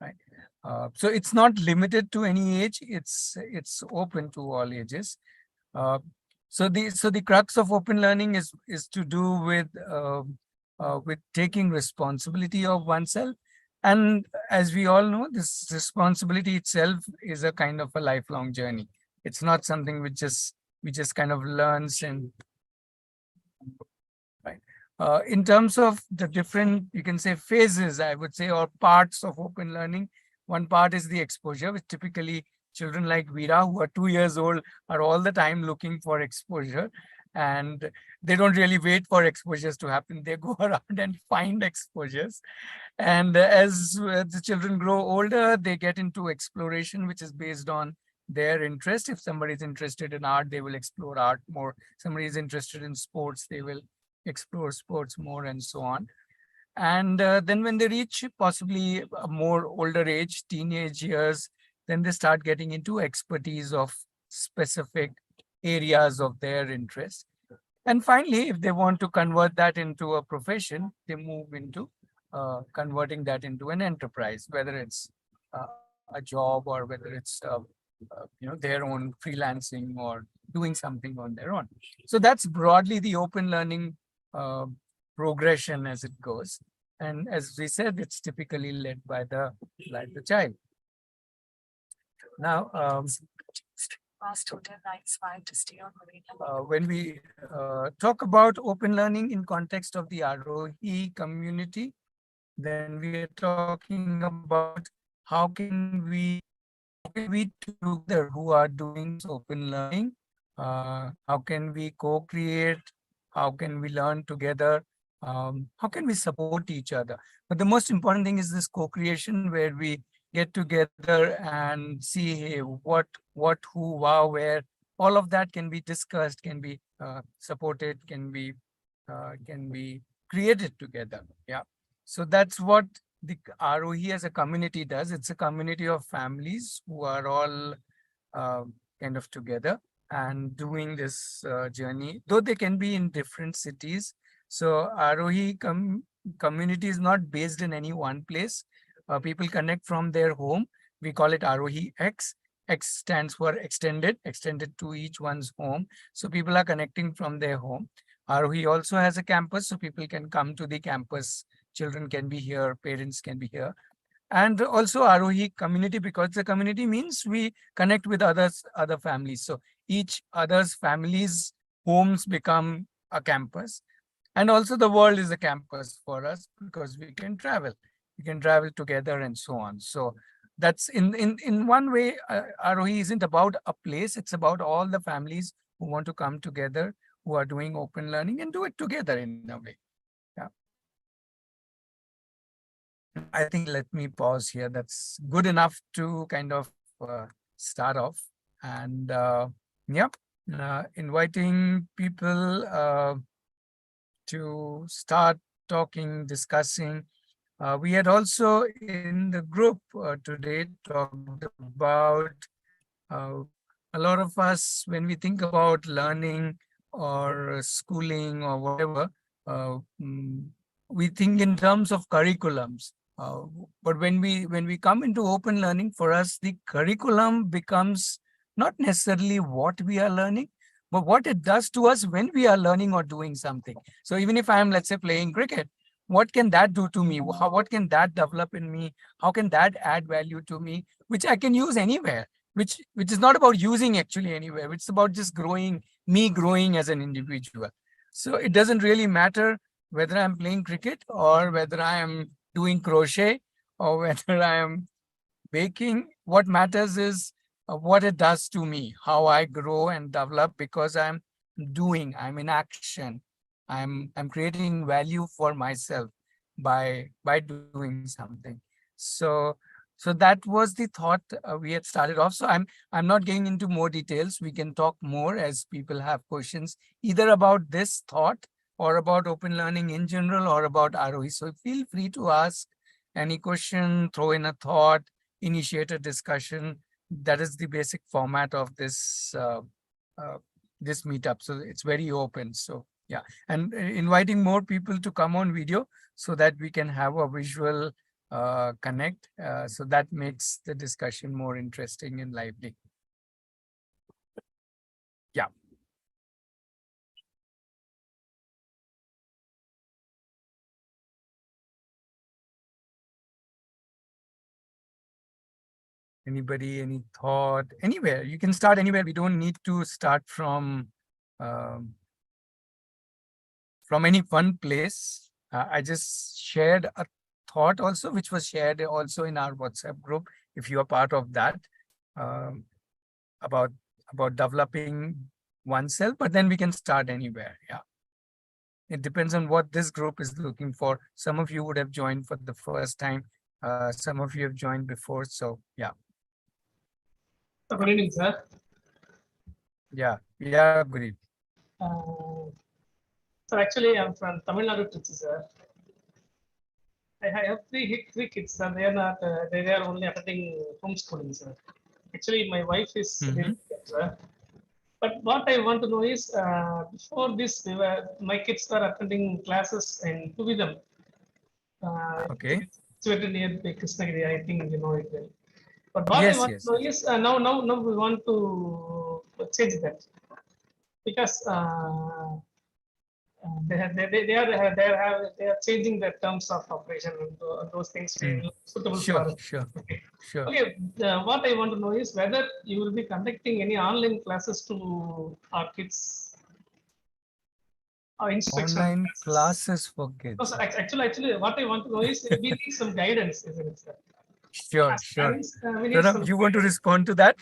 right? So it's not limited to any age. It's open to all ages. Uh, so the crux of open learning is to do with taking responsibility of oneself, and as we all know, this responsibility itself is a kind of a lifelong journey. It's not something which just we just kind of learns and right. In terms of the different, you can say phases, I would say, or parts of open learning. One part is the exposure, which typically children like Veera, who are 2 years old, are all the time looking for exposure. And they don't really wait for exposures to happen. They go around and find exposures. And as the children grow older, they get into exploration, which is based on their interest. If somebody is interested in art, they will explore art more. Somebody is interested in sports, they will explore sports more, and so on. And then when they reach possibly a more older age, teenage years, then they start getting into expertise of specific areas of their interest. And finally, if they want to convert that into a profession, they move into converting that into an enterprise, whether it's a job or whether it's their own freelancing or doing something on their own. So that's broadly the open learning uh, progression as it goes. And as we said, it's typically led by the child. Now, when we talk about open learning in context of the Aarohi community, then we are talking about how can we together who are doing this open learning, how can we co-create, how can we learn together, how can we support each other. But the most important thing is this co-creation where we get together and see, hey, what, who, wow, where, all of that can be discussed, can be supported, can be created together. Yeah. So that's what the Aarohi as a community does. It's a community of families who are all kind of together and doing this journey, though they can be in different cities. So Aarohi community is not based in any one place. People connect from their home. We call it Aarohi X. X stands for extended to each one's home. So people are connecting from their home. Aarohi also has a campus, so people can come to the campus. Children can be here, parents can be here. And also Aarohi community, because the community means we connect with other families. So each other's families' homes become a campus. And also the world is a campus for us because we can travel. We can travel together and so on. So that's in one way, Aarohi isn't about a place. It's about all the families who want to come together, who are doing open learning and do it together in a way. Yeah. I think let me pause here. That's good enough to kind of start off. And yep, inviting people to start talking, discussing. We had also in the group today talked about a lot of us, when we think about learning or schooling or whatever, uh, mm, we think in terms of curriculums. But when we come into open learning, for us, the curriculum becomes not necessarily what we are learning, but what it does to us when we are learning or doing something. So even if I am, let's say, playing cricket, what can that do to me? What can that develop in me? How can that add value to me, which I can use anywhere? Which is not about using actually anywhere. It's about just growing as an individual. So it doesn't really matter whether I'm playing cricket or whether I am doing crochet or whether I am baking. What matters is what it does to me, how I grow and develop because I'm in action. I'm creating value for myself by doing something. So so that was the thought we had started off. So I'm not getting into more details. We can talk more as people have questions either about this thought or about open learning in general or about Aarohi. So feel free to ask any question, throw in a thought, initiate a discussion. That is the basic format of uh, this meetup. So it's very open. So yeah, and inviting more people to come on video so that we can have a visual connect. So that makes the discussion more interesting and lively. Yeah. Anybody, any thought? Anywhere. You can start anywhere. We don't need to start um, from any one place. I just shared a thought also, which was shared also in our WhatsApp group, if you are part of that, um, about developing oneself, but then we can start anywhere. Yeah. It depends on what this group is looking for. Some of you would have joined for the first time. Some of you have joined before. So yeah. Good evening, sir. Yeah. Yeah, great. So actually, I'm from Tamil Nadu, sir. I have three kids, sir. They are not. They are only attending homeschooling, sir. Actually, my wife is Mhm. sir. But what I want to know is, before this, my kids are attending classes in Tuvidam. Okay. It's situated near the Krishnagiri. I think you know it well. But what I Yes, want to yes, know yes. is, now we want to change that because they are changing the terms of operation and those things Mm. feel suitable for Sure, us. sure, Okay. sure. Okay. What I want to know is whether you will be conducting any online classes to our kids or instruction Online classes. classes for No, kids. sir, actually, what I want to know is we need some guidance, isn't it, sir? Sure, As sure. parents, we need Pranav, some you want to guidance. respond to that?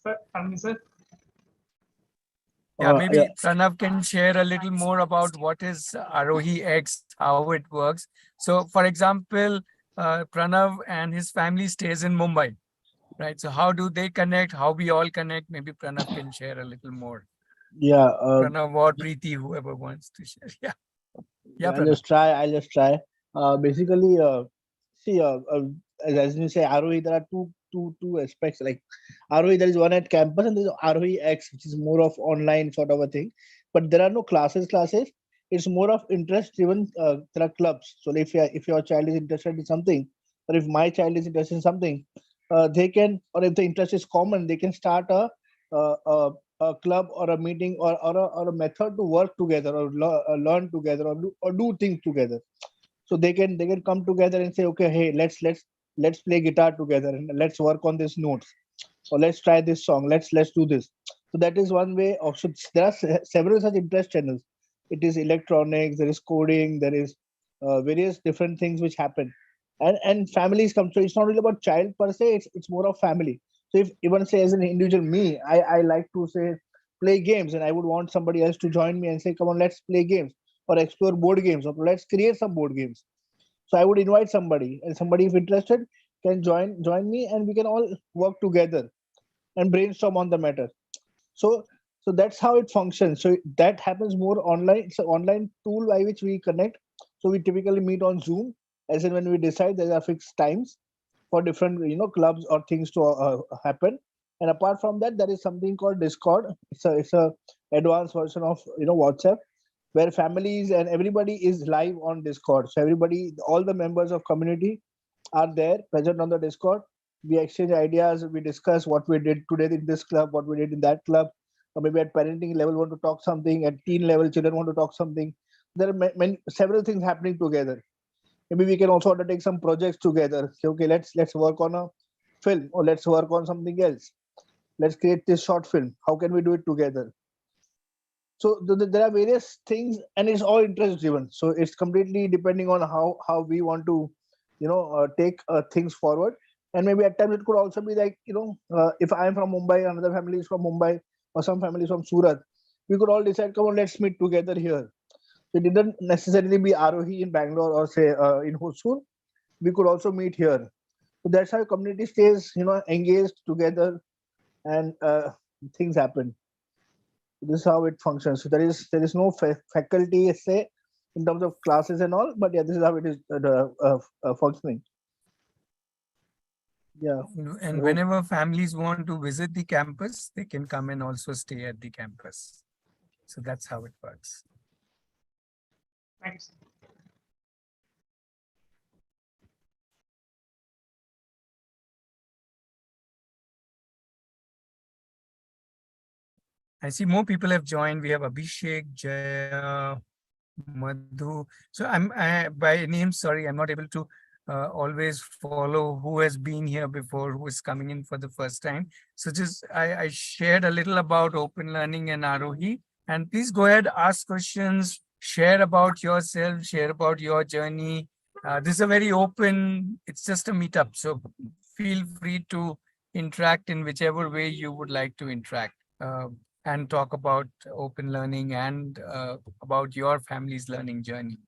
Sir, tell me, sir. Yeah, Yeah, maybe Pranav can share a little more about what is Aarohi X, how it works. So, for example, Pranav and his family stays in Mumbai, right? So, how do they connect? How we all connect? Maybe Pranav can share a little more. yeah. Pranav or Preeti, whoever wants to share. Yeah, yeah, I'll Pranav. just try. I'll just try. Basically, see, as you say, Aarohi, there are two aspects. Like Aarohi, there is one at campus, and there's Aarohi X, which is more of online sort of a thing. But there are no classes. It's more of interest-driven. There are clubs. So if your child is interested in something, or if my child is interested in something, they can, or if the interest is common, they can start a, a a club or a meeting or a method to work together or learn together or do things together. So they can come together and say, okay, hey, let's play guitar together and let's work on these notes, or let's try this song, let's do this. So that is one way of. So there are several such interest channels. It is electronics, there is coding, there is various different things which happen, and families come. So it's not really about child per se, it's more of family. So if even say as an individual, me, I like to say play games, and I would want somebody else to join me and say, come on, let's play games or explore board games, or let's create some board games. So I would invite somebody, and somebody if interested can join me, and we can all work together and brainstorm on the matter. So so that's how it functions. So that happens more online. It's an online tool by which we connect. So we typically meet on Zoom, as in when we decide there are fixed times for different clubs or things to happen. And apart from that, there is something called Discord. It's a advanced version of WhatsApp, where families and everybody is live on Discord. So everybody, all the members of community are there present on the Discord. We exchange ideas, we discuss what we did today in this club, what we did in that club, or maybe at parenting level want to talk something, at teen level children want to talk something. There are several things happening together. Maybe we can also undertake some projects together. Say, okay, let's work on a film, or let's work on something else. Let's create this short film. How can we do it together? So there are various things, and it's all interest driven. So it's completely depending on how we want to take things forward. And maybe at times it could also be like, if I am from Mumbai, another family is from Mumbai, or some families from Surat, we could all decide, come on, let's meet together here. So it didn't necessarily be Aarohi in Bangalore, or say in Hosur. We could also meet here. So that's how community stays engaged together, and things happen. This is how it functions. So there is no faculty say in terms of classes and all, but yeah, this is how it is functioning. Yeah, I And hope. whenever families want to visit the campus, they can come and also stay at the campus. So that's how it works. Thanks. I see more people have joined. We have Abhishek, Jaya, Madhu. So by name, sorry, I'm not able to always follow who has been here before, who is coming in for the first time. So just I shared a little about open learning and Aarohi. And please go ahead, ask questions, share about yourself, share about your journey. This is a very open, it's just a meetup. So feel free to interact in whichever way you would like to interact. And talk about open learning and about your family's learning journey.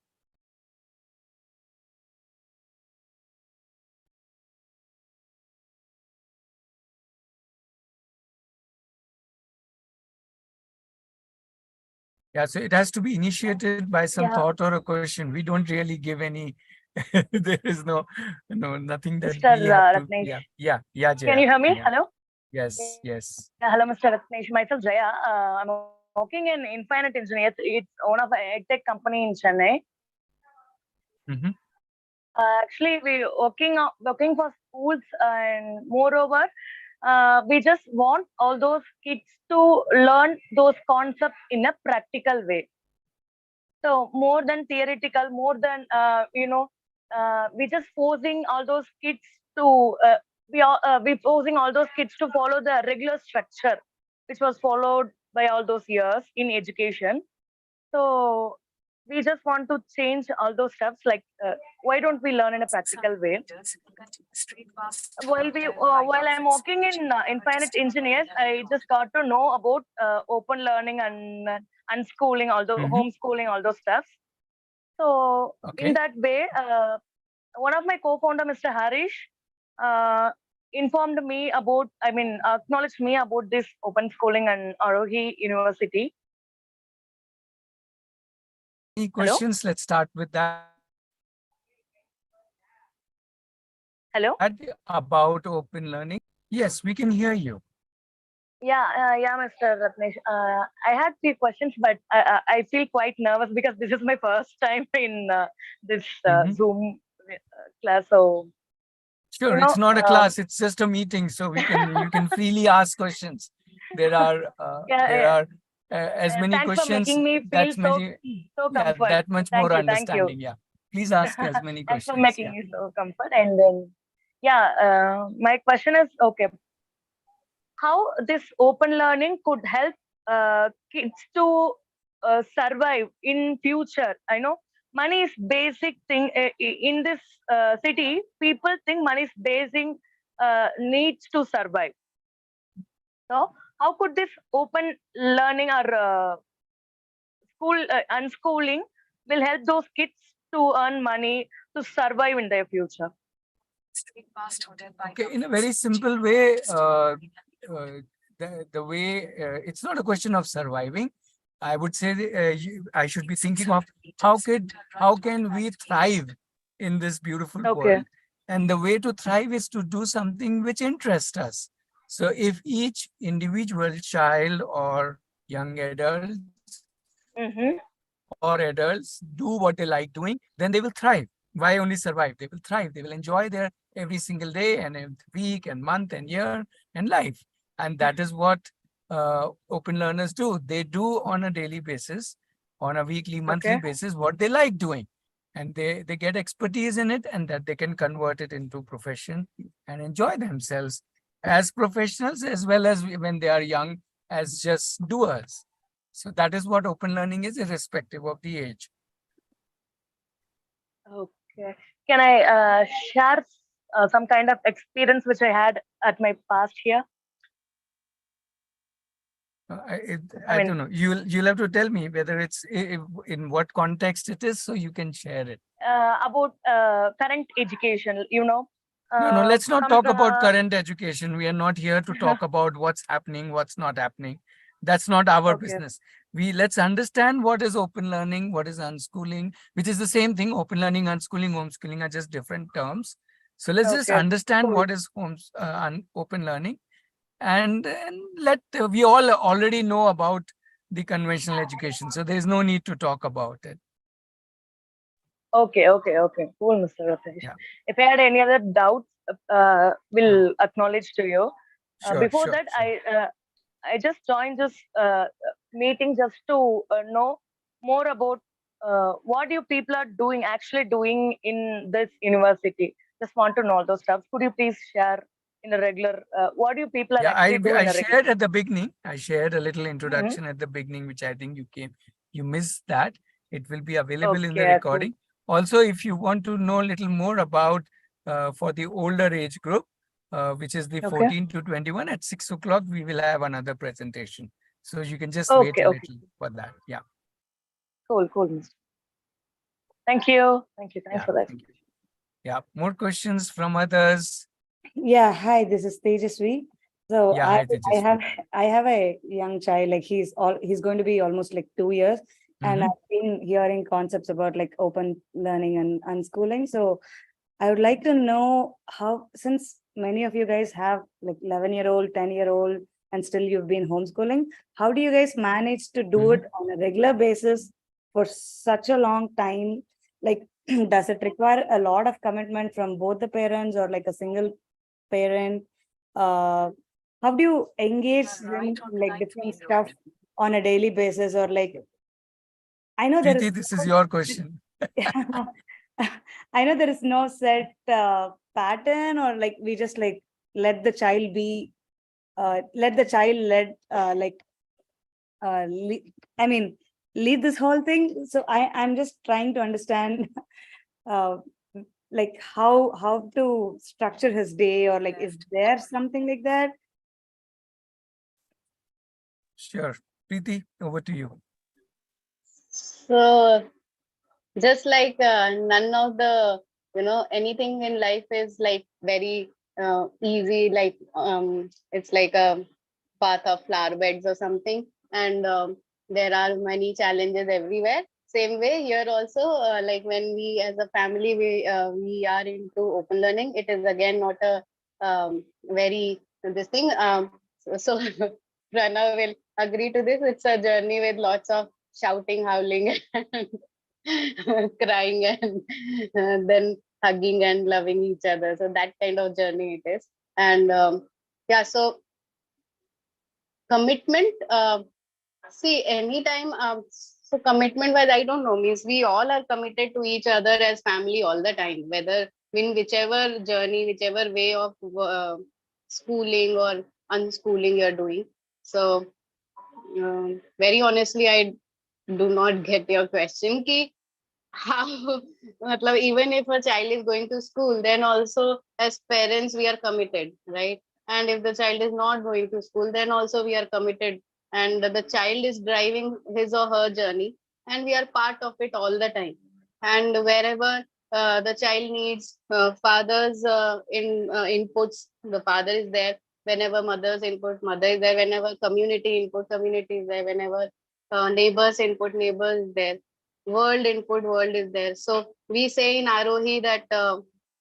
Yeah, so it has to be initiated by some thought or a question. We don't really give any, there is nothing that Mr. we have to, Ratnesh. yeah, Can Jaya. you hear me? Yeah. Hello? Yes, yes. Yeah, hello, Mr. Ratnesh. Myself, Jaya. I'm working in Infinite Engineers. It's one of a tech company in Chennai. Mm-hmm. Actually, we working for schools, and moreover, we just want all those kids to learn those concepts in a practical way. So more than theoretical, more than we just forcing all those kids to we forcing all those kids to follow the regular structure, which was followed by all those years in education. So we just want to change all those steps. Like, why don't we learn in a practical way? While I'm working in Infinite Engineers, I just got to know about open learning and unschooling, all the Mm-hmm. homeschooling, all those stuff. So in Okay. that way, one of my co-founder, Mr. Harish, uh, informed me about, I mean, acknowledged me about this open schooling and Aarohi University. Any Hello? questions? Let's start with that. Hello? About open learning. Yes, we can hear you. Yeah, Mr. Ratnesh. I had few questions, but I feel quite nervous because this is my first time in this Mm-hmm. Zoom class. So, you Sure, know, it's not a class, it's just a meeting, so you can freely ask questions. There are yeah, as many thanks for questions, making me feel that's many, so yeah, comfort. that much more Thank you, thank you. understanding. Yeah. Please ask as many Thanks for questions. making Yeah. me so comfort. And then, yeah, my question is, okay, how this open learning could help kids to survive in future? I know money is basic thing in this city. People think money is basic needs to survive. So how could this open learning or school unschooling will help those kids to earn money to survive in their future? Okay, in a very simple way, the way it's not a question of surviving. I would say I should be thinking of how can we thrive in this beautiful Okay. world, and the way to thrive is to do something which interests us. So if each individual child or young adults Mm-hmm. or adults do what they like doing, then they will thrive. Why only survive? They will thrive. They will enjoy their every single day and every week and month and year and life. And that is what open learners do. They do on a daily basis, on a weekly, monthly Okay. basis, what they like doing. And they get expertise in it, and that they can convert it into profession and enjoy themselves as professionals as well as when they are young as just doers. So that is what open learning is, irrespective of the age. Okay. Can I share some kind of experience which I had at my past here? I I mean, don't know. You'll have to tell me whether it's in what context it is, so you can share it. about current education, No, let's not some talk about current education. We are not here to talk about what's happening, what's not happening. That's not our okay, business. Let's understand what is open learning, what is unschooling, which is the same thing. Open learning, unschooling, homeschooling are just different terms. So let's just okay, understand cool. what is open learning, and let we all already know about the conventional education. So there is no need to talk about it. Okay, cool, Mr. Rathesh. Yeah, If I had any other doubts, sure, will acknowledge to you. sure, Before sure, that, sure. I just joined this meeting just to know more about what you people are doing, actually doing in this university. Just want to know those stuff. Could you please share in a regular, what do you people are Yeah, actually doing I in a regular? shared at the beginning. I shared a little Mhm. introduction at the beginning, which I think you missed that. It will be available in the Okay, okay. recording. Also, if you want to know a little more about for the older age group, which is the Okay. 14 to 21 at 6 o'clock, we will have another presentation. So you can just wait Okay, a okay. little for that. Yeah, Cool, cool, Mr. Thank you. Thank you. Thanks yeah, for that. thank you. Yeah, more questions from others. Yeah, hi, this is Tejasvi. So Yeah, I hi, I Tejasvi. have I have a young child, like he's going to be almost like 2 years, and Mhm. I've been hearing concepts about like open learning and unschooling. So I would like to know how, since many of you guys have like 11-year-old, 10-year-old, and still you've been homeschooling, how do you guys manage to do it on a regular basis for such a long time? Like, does it require a lot of commitment from both the parents or like a single parent? Uh, how do you engage them in like different stuff on a daily basis, or like, I know there is Preeti, this is your question. I know there is no set pattern, or like we just like let the child be, let the child lead, I mean, lead this whole thing. So I'm just trying to understand, uh, like how to structure his day, or like, is there something like that? Sure. Preeti, over to you. So just like none of the, anything in life is like very easy, like it's like a path of flower beds or something, and there are many challenges everywhere. Same way here also, like when we as a family we are into open learning, it is again not a very this thing. So Prana will agree to this. It's a journey with lots of shouting, howling, and crying, and then hugging and loving each other. So that kind of journey it is. And yeah, so commitment. See, anytime. So commitment wise, I don't know. Means we all are committed to each other as family all the time. Whether in whichever journey, whichever way of schooling or unschooling you're doing. So very honestly, I do not get your question. Ki how matlab, even if a child is going to school, then also as parents we are committed, right? And if the child is not going to school, then also we are committed, and the child is driving his or her journey, and we are part of it all the time. And wherever the child needs father's inputs, the father is there. Whenever mother's input, mother is there. Whenever community input, community is there. Whenever neighbors input, neighbors is there. World input, world is there. So we say in Aarohi that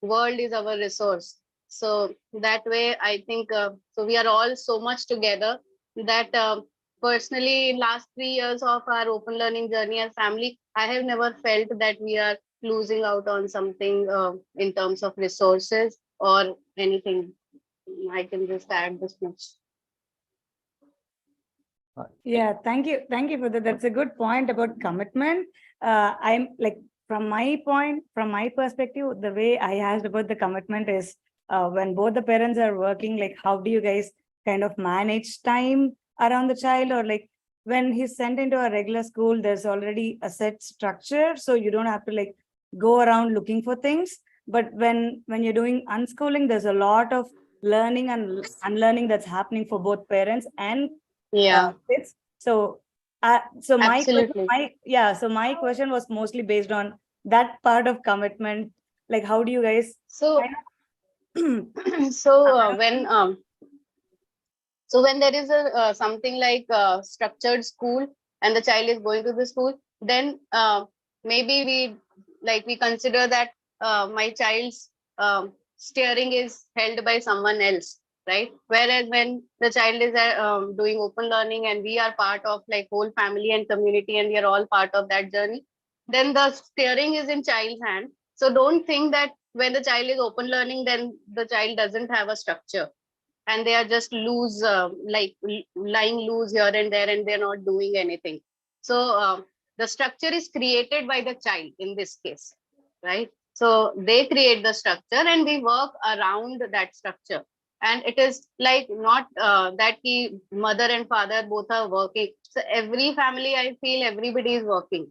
world is our resource. So that way, I think, so we are all so much together that personally in last 3 years of our open learning journey as family, I have never felt that we are losing out on something in terms of resources or anything. I can just add this much. Yeah, thank you for that. That's a good point about commitment. I'm like, from my perspective, the way I asked about the commitment is, when both the parents are working, like how do you guys kind of manage time around the child, or like when he's sent into a regular school, there's already a set structure, so you don't have to like go around looking for things. But when you're doing unschooling, there's a lot of learning and unlearning that's happening for both parents and Yeah, kids. So, absolutely. so my question was mostly based on that part of commitment. Like, how do you guys So, kind so of, when there is a something like structured school and the child is going to the school, then maybe we consider that my child's steering is held by someone else, right? Whereas when the child is doing open learning and we are part of like whole family and community and we are all part of that journey, then the steering is in child's hand. So don't think that when the child is open learning, then the child doesn't have a structure. and they are just loose, lying loose here and there, and they're not doing anything. So the structure is created by the child in this case, right? So they create the structure and we work around that structure. And it is like not that the mother and father both are working. So every family, I feel everybody is working.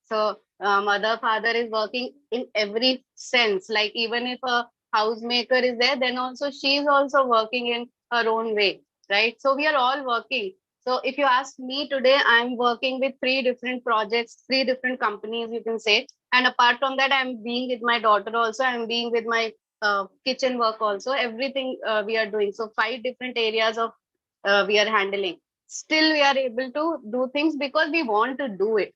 So mother, father is working in every sense. Like even if a housemaker is there, then also she is also working in her own way, right? So we are all working. So if you ask me today, I'm working with three different projects, three different companies, you can say. And apart from that, I'm being with my daughter also. I'm being with my kitchen work also. Everything we are doing. So 5 different areas of we are handling. Still, we are able to do things because we want to do it.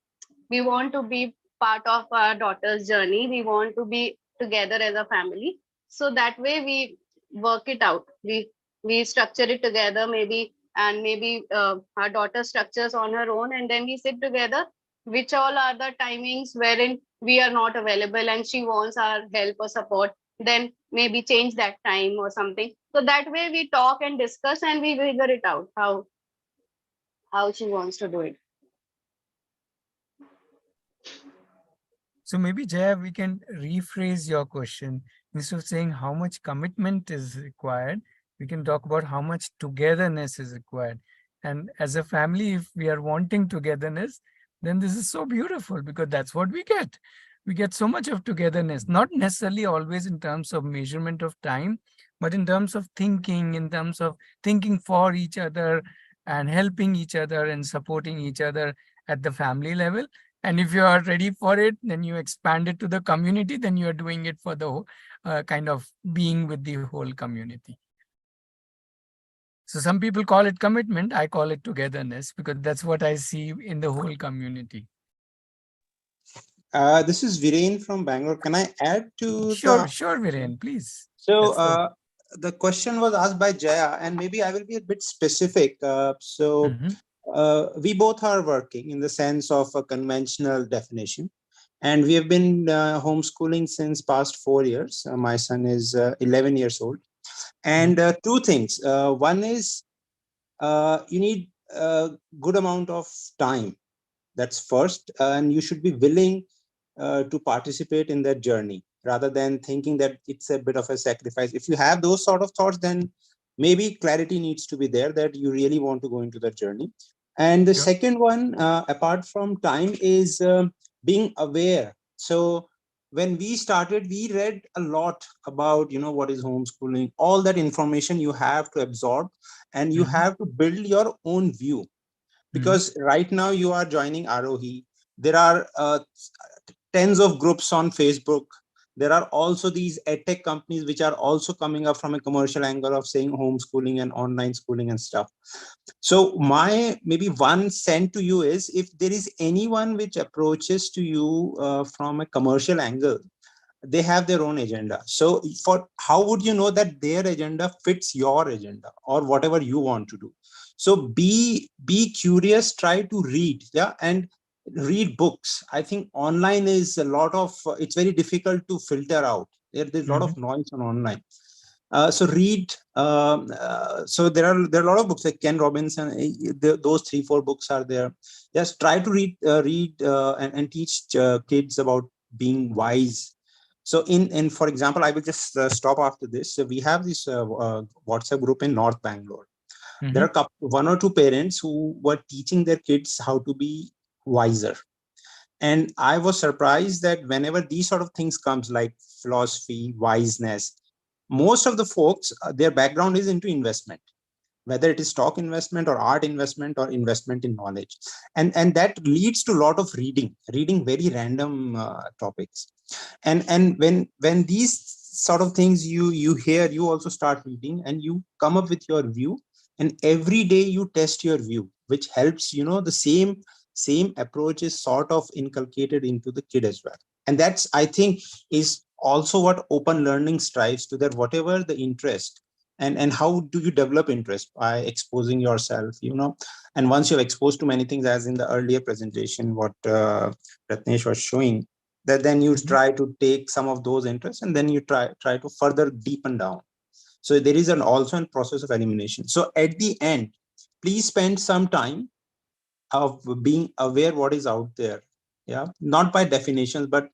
We want to be part of our daughter's journey. We want to be together as a family. So that way we work it out. We structure it together, maybe, and maybe our daughter structures on her own, and then we sit together, which all are the timings wherein we are not available and she wants our help or support, then maybe change that time or something. So that way we talk and discuss and we figure it out how she wants to do it. So maybe Jaya, we can rephrase your question. Instead of saying how much commitment is required, we can talk about how much togetherness is required. And as a family, if we are wanting togetherness, then this is so beautiful because that's what we get. We get so much of togetherness, not necessarily always in terms of measurement of time, but in terms of thinking, in terms of thinking for each other and helping each other and supporting each other at the family level. And if you are ready for it, then you expand it to the community, then you are doing it for the kind of being with the whole community. So some people call it commitment. I call it togetherness because that's what I see in the whole community. This is Viren from Bangalore. Can I add to Sure, the... sure, Viren, please. So That's the question was asked by Jaya, and maybe I will be a bit specific. Mhm. We both are working in the sense of a conventional definition, and we have been homeschooling since past 4 years. My son is 11 years old, and two things. One is you need a good amount of time. That's first, and you should be willing to participate in that journey rather than thinking that it's a bit of a sacrifice. If you have those sort of thoughts, then maybe clarity needs to be there that you really want to go into that journey. And the Sure. second one, apart from time, is being aware. So when we started, we read a lot about, what is homeschooling, all that information you have to absorb, and you have to build your own view. Because right now you are joining Aarohi. There are tens of groups on Facebook. There are also these edtech companies which are also coming up from a commercial angle of saying homeschooling and online schooling and stuff. So my maybe one cent to you is, if there is anyone which approaches to you from a commercial angle, they have their own agenda. So for how would you know that their agenda fits your agenda or whatever you want to do? So be curious, try to read, and read books. I think online is a lot of it's very difficult to filter out. There's a lot of noise on online. So read. So there are a lot of books like Ken Robinson. Those 3-4 books are there. Just try to read and teach kids about being wise. So in for example, I will just stop after this. So we have this WhatsApp group in North Bangalore. There are one or two parents who were teaching their kids how to be wiser. And I was surprised that whenever these sort of things comes, like philosophy, wiseness, most of the folks, their background is into investment, whether it is stock investment or art investment or investment in knowledge. And that leads to a lot of reading very random topics. And when these sort of things you hear, you also start reading and you come up with your view, and every day you test your view, which helps, the same approach is sort of inculcated into the kid as well. And that's, I think, is also what open learning strives to, that whatever the interest, and how do you develop interest? By exposing yourself, and once you're exposed to many things, as in the earlier presentation what Ratnesh was showing, that then you try to take some of those interests and then you try to further deepen down. So there is also a process of elimination. So at the end, please spend some time of being aware what is out there. Yeah, not by definitions, but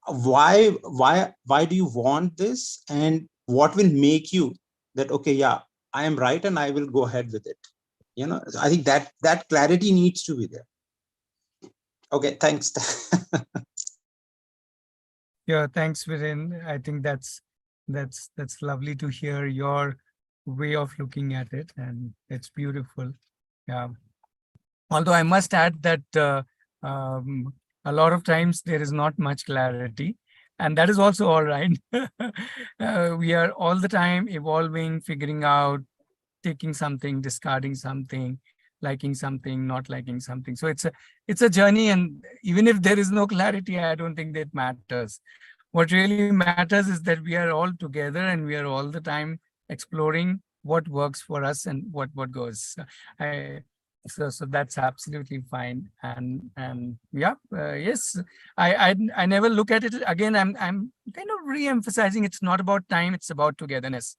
why do you want this, and what will make you that, okay, yeah, I am right and I will go ahead with it. I think that clarity needs to be there. Okay, thanks. Yeah, thanks, Viren. I think that's lovely to hear your way of looking at it, and it's beautiful. Yeah. Although I must add that a lot of times there is not much clarity, and that is also all right. We are all the time evolving, figuring out, taking something, discarding something, liking something, not liking something. So it's a journey, and even if there is no clarity, I don't think that matters. What really matters is that we are all together and we are all the time exploring what works for us and what goes. So that's absolutely fine. And yeah, yes, I never look at it again. I'm kind of re-emphasizing it's not about time, it's about togetherness.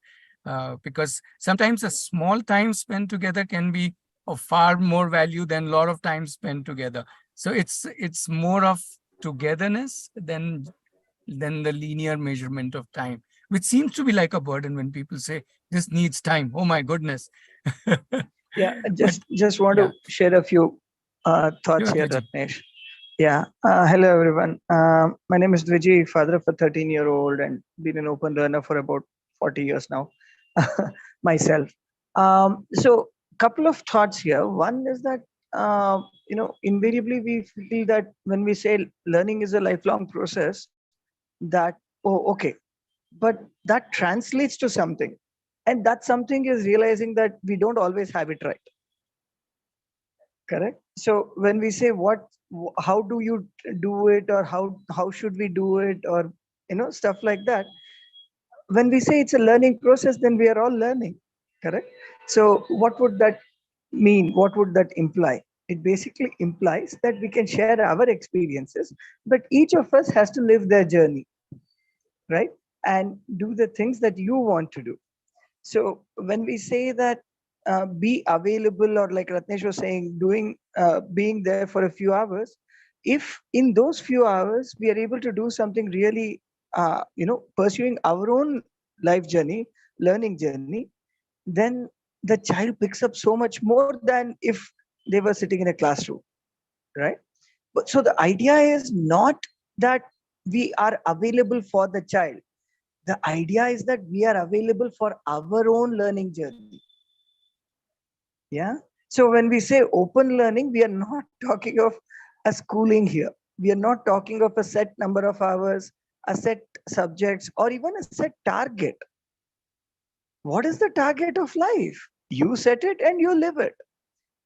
Because sometimes a small time spent together can be of far more value than a lot of time spent together. So it's more of togetherness than the linear measurement of time, which seems to be like a burden when people say this needs time. Oh my goodness. Yeah, But just want yeah, to share a few thoughts sure, here, Vijay. Ratnesh. Yeah. Hello, everyone. My name is Dviji, father of a 13-year-old, and been an open learner for about 40 years now myself. So, couple of thoughts here. One is that, invariably we feel that when we say learning is a lifelong process, that, oh, okay, but that translates to something. And that something is realizing that we don't always have it right. Correct. So when we say how do you do it, or how should we do it, or stuff like that, when we say it's a learning process, then we are all learning. Correct. So what would that mean? What would that imply? It basically implies that we can share our experiences, but each of us has to live their journey, right, and do the things that you want to do. So when we say that, be available, or like Ratnesh was saying, being there for a few hours, if in those few hours we are able to do something really, pursuing our own life journey, learning journey, then the child picks up so much more than if they were sitting in a classroom, right? But so the idea is not that we are available for the child. The idea is that we are available for our own learning journey. Yeah. So when we say open learning, we are not talking of a schooling here. We are not talking of a set number of hours, a set subjects, or even a set target. What is the target of life? You set it and you live it,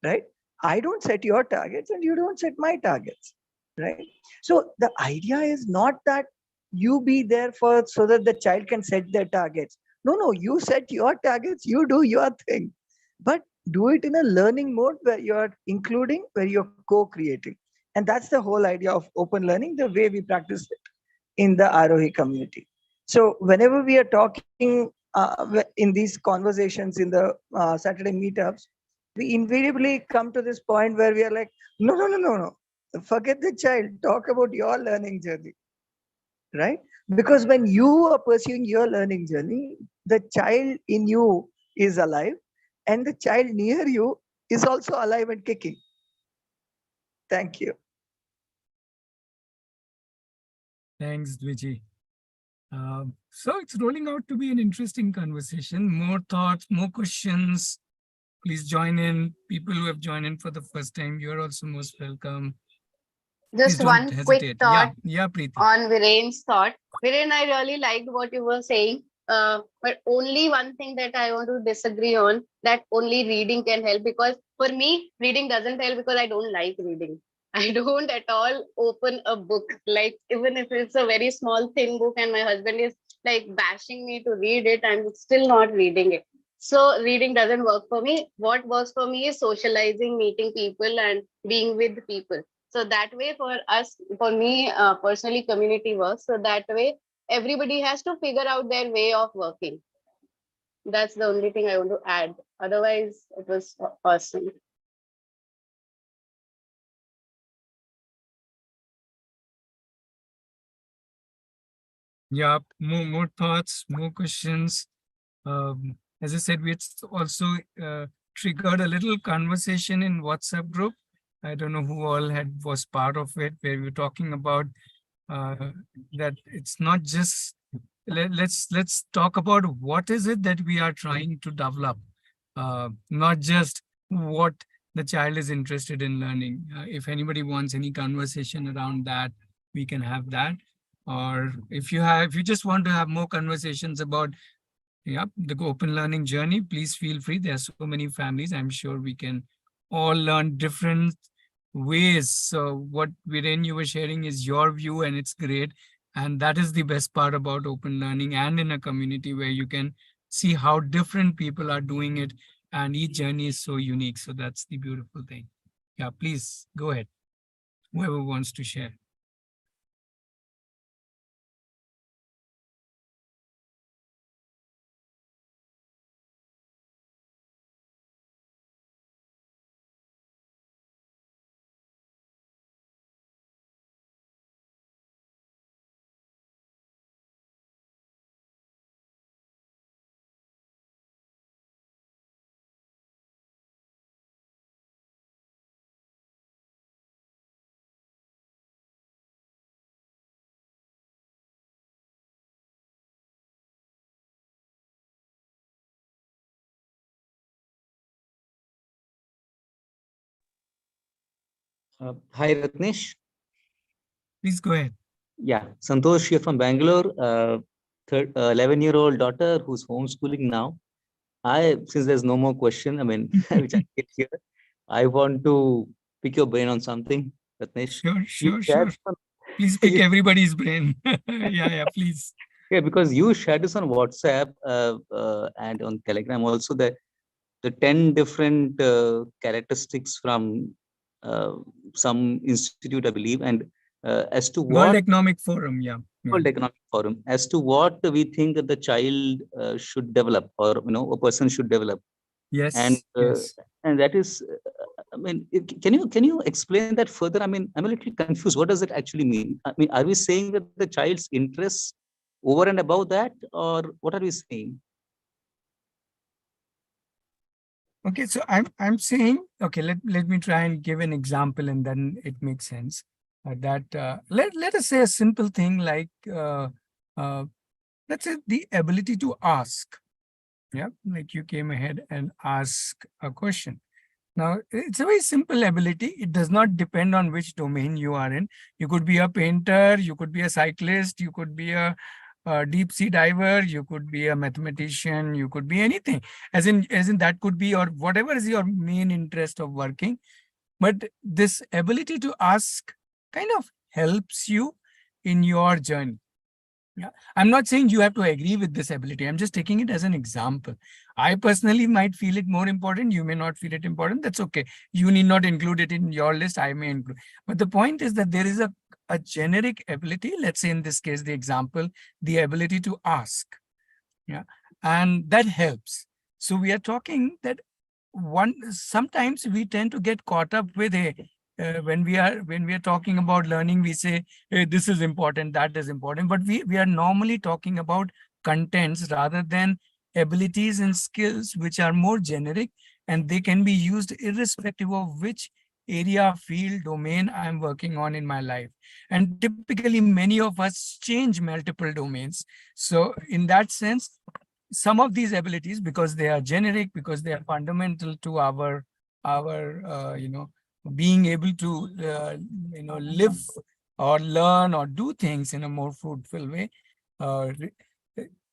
right? I don't set your targets and you don't set my targets, right? So the idea is not that you be there for so that the child can set their targets. No, you set your targets, you do your thing, but do it in a learning mode where you're including, where you're co-creating. And that's the whole idea of open learning, the way we practice it in the Aarohi community. So whenever we are talking in these conversations in the Saturday meetups, we invariably come to this point where we are like, no. Forget the child. Talk about your learning journey, right? Because when you are pursuing your learning journey, the child in you is alive, and the child near you is also alive and kicking. Thank you. Thanks, Dviji. So it's rolling out to be an interesting conversation. More thoughts, more questions. Please join in. People who have joined in for the first time, you're also most welcome. Please Just don't one quick hesitate. thought Yeah, Preeti. on Viren's thought. Viren, I really liked what you were saying. But only one thing that I want to disagree on, that only reading can help, because for me, reading doesn't help because I don't like reading. I don't at all open a book, like even if it's a very small thin book and my husband is like bashing me to read it, I'm still not reading it. So reading doesn't work for me. What works for me is socializing, meeting people and being with people. So that way for us, for me personally, community works. So that way everybody has to figure out their way of working. That's the only thing I want to add. Otherwise, it was awesome. Yeah, more thoughts, more questions. As I said, we also triggered a little conversation in WhatsApp group. I don't know who all was part of it, where we were talking about uh, that it's not just let's talk about what is it that we are trying to develop, not just what the child is interested in learning. If anybody wants any conversation around that, we can have that. Or if you just want to have more conversations about the open learning journey, please feel free. There are so many families. I'm sure we can all learn different ways. So what Viren you were sharing is your view, and it's great. And that is the best part about open learning and in a community where you can see how different people are doing it, and each journey is so unique. So that's the beautiful thing. Yeah, please go ahead. Whoever wants to share. Hi, Ratnesh. Please go ahead. Yeah, Santosh here from Bangalore. 11-year-old daughter who's homeschooling now. Since there's no more question, I mean, which I get here, I want to pick your brain on something, Ratnesh. Sure. Please pick you- everybody's brain. Yeah, please. yeah, because you shared this on WhatsApp and on Telegram also, the 10 different characteristics from uh, some institute, I believe, and as to World what Economic Forum, yeah. World Economic Forum, as to what we think that the child should develop, or a person should develop, and Yes. that is, I mean, can you explain that further? I mean, I'm a little confused. What does it actually mean? I mean, are we saying that the child's interests over and above that, or what are we saying? Okay, so I'm saying, okay, let me try and give an example, and then it makes sense. Let us say a simple thing like uh, let's say the ability to ask. Yeah, like you came ahead and asked a question. Now, it's a very simple ability. It does not depend on which domain you are in. You could be a painter, you could be a cyclist, you could be a deep sea diver, you could be a mathematician, you could be anything. As in that could be, or whatever is your main interest of working. But this ability to ask kind of helps you in your journey. Yeah, I'm not saying you have to agree with this ability. I'm just taking it as an example. I personally might feel it more important. You may not feel it important. That's okay. You need not include it in your list. I may include. But the point is that there is a generic ability. Let's say in this case, the example, the ability to ask. Yeah, and that helps. So we are talking that sometimes we tend to get caught up with when we are talking about learning, we say, hey, this is important, that is important, but we are normally talking about contents rather than abilities and skills which are more generic, and they can be used irrespective of which area, field, domain I'm working on in my life. And typically many of us change multiple domains. So in that sense, some of these abilities, because they are generic, because they are fundamental to our being able to live or learn or do things in a more fruitful way, uh,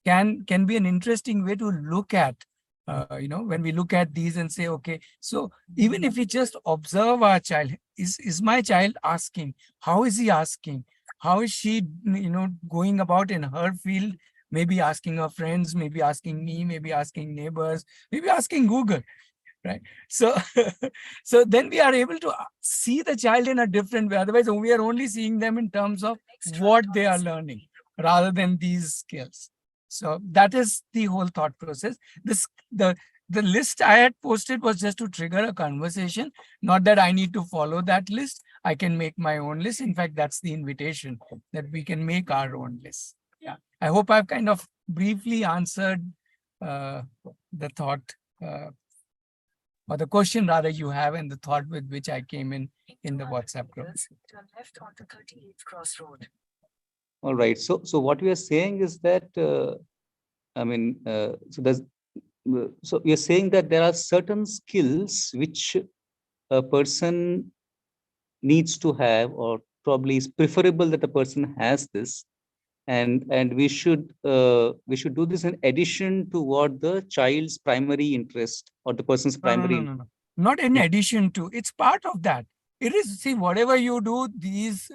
can be an interesting way to look at when we look at these and say, okay, so even if we just observe our child, is my child asking? How is he asking? How is she going about in her field? Maybe asking her friends, maybe asking me, maybe asking neighbors, maybe asking Google, right? So so then we are able to see the child in a different way. Otherwise we are only seeing them in terms of what they are learning rather than these skills. So that is the whole thought process. The list I had posted was just to trigger a conversation, not that I need to follow that list. I can make my own list. In fact, that's the invitation, that we can make our own list. Yeah, I hope I've kind of briefly answered the thought, or the question rather you have, and the thought with which I came in the WhatsApp group. Turn left onto 38th Cross Road. All right. So what we are saying is that, so we are saying that there are certain skills which a person needs to have, or probably is preferable that a person has this, and we should do this in addition to what the child's primary interest or the person's primary. No. Not in addition to, it's part of that. It is, see, whatever you do, these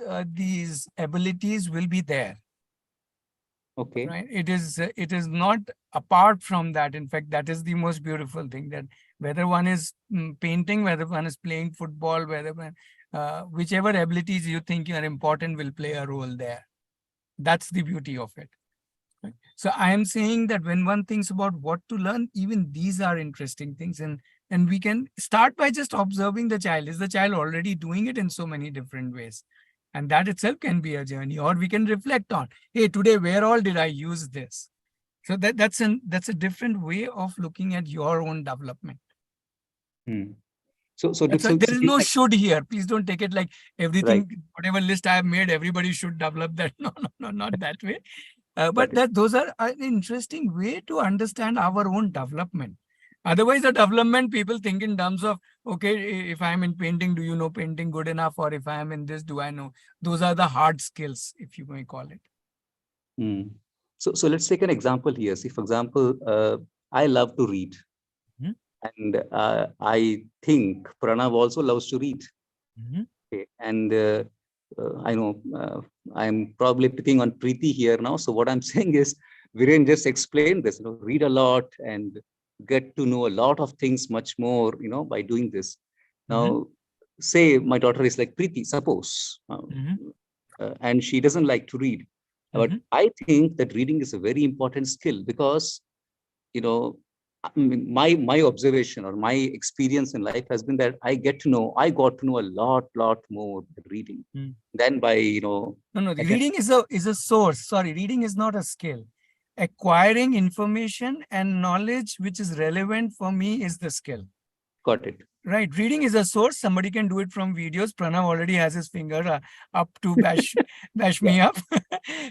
abilities will be there. Okay. Right. It is not apart from that. In fact, that is the most beautiful thing, that whether one is painting, whether one is playing football, whichever abilities you think are important will play a role there. That's the beauty of it. Right? So I am saying that when one thinks about what to learn, even these are interesting things, and we can start by just observing the child. Is the child already doing it in so many different ways? And that itself can be a journey. Or we can reflect on, hey, today, where all did I use this? So that's a different way of looking at your own development. So there is no should here. Please don't take it like everything, right. Whatever list I have made, everybody should develop that. No, not that way. But those are an interesting way to understand our own development. Otherwise, the development, people think in terms of, okay, if I'm in painting, do you know painting good enough? Or if I am in this, do I know? Those are the hard skills, if you may call it. So let's take an example here. See, for example, I love to read. And I think Pranav also loves to read. Okay. And I know I'm probably picking on Preeti here now. So what I'm saying is, Viren just explained this, read a lot and get to know a lot of things much more, by doing this. Now, say my daughter is like Preeti, suppose, and she doesn't like to read. But I think that reading is a very important skill because, my observation or my experience in life has been that I got to know a lot more by reading than by, No, reading is a source. Sorry, reading is not a skill. Acquiring information and knowledge which is relevant for me is the skill. Got it. Right. Reading is a source. Somebody can do it from videos. Pranav already has his finger up to bash me up.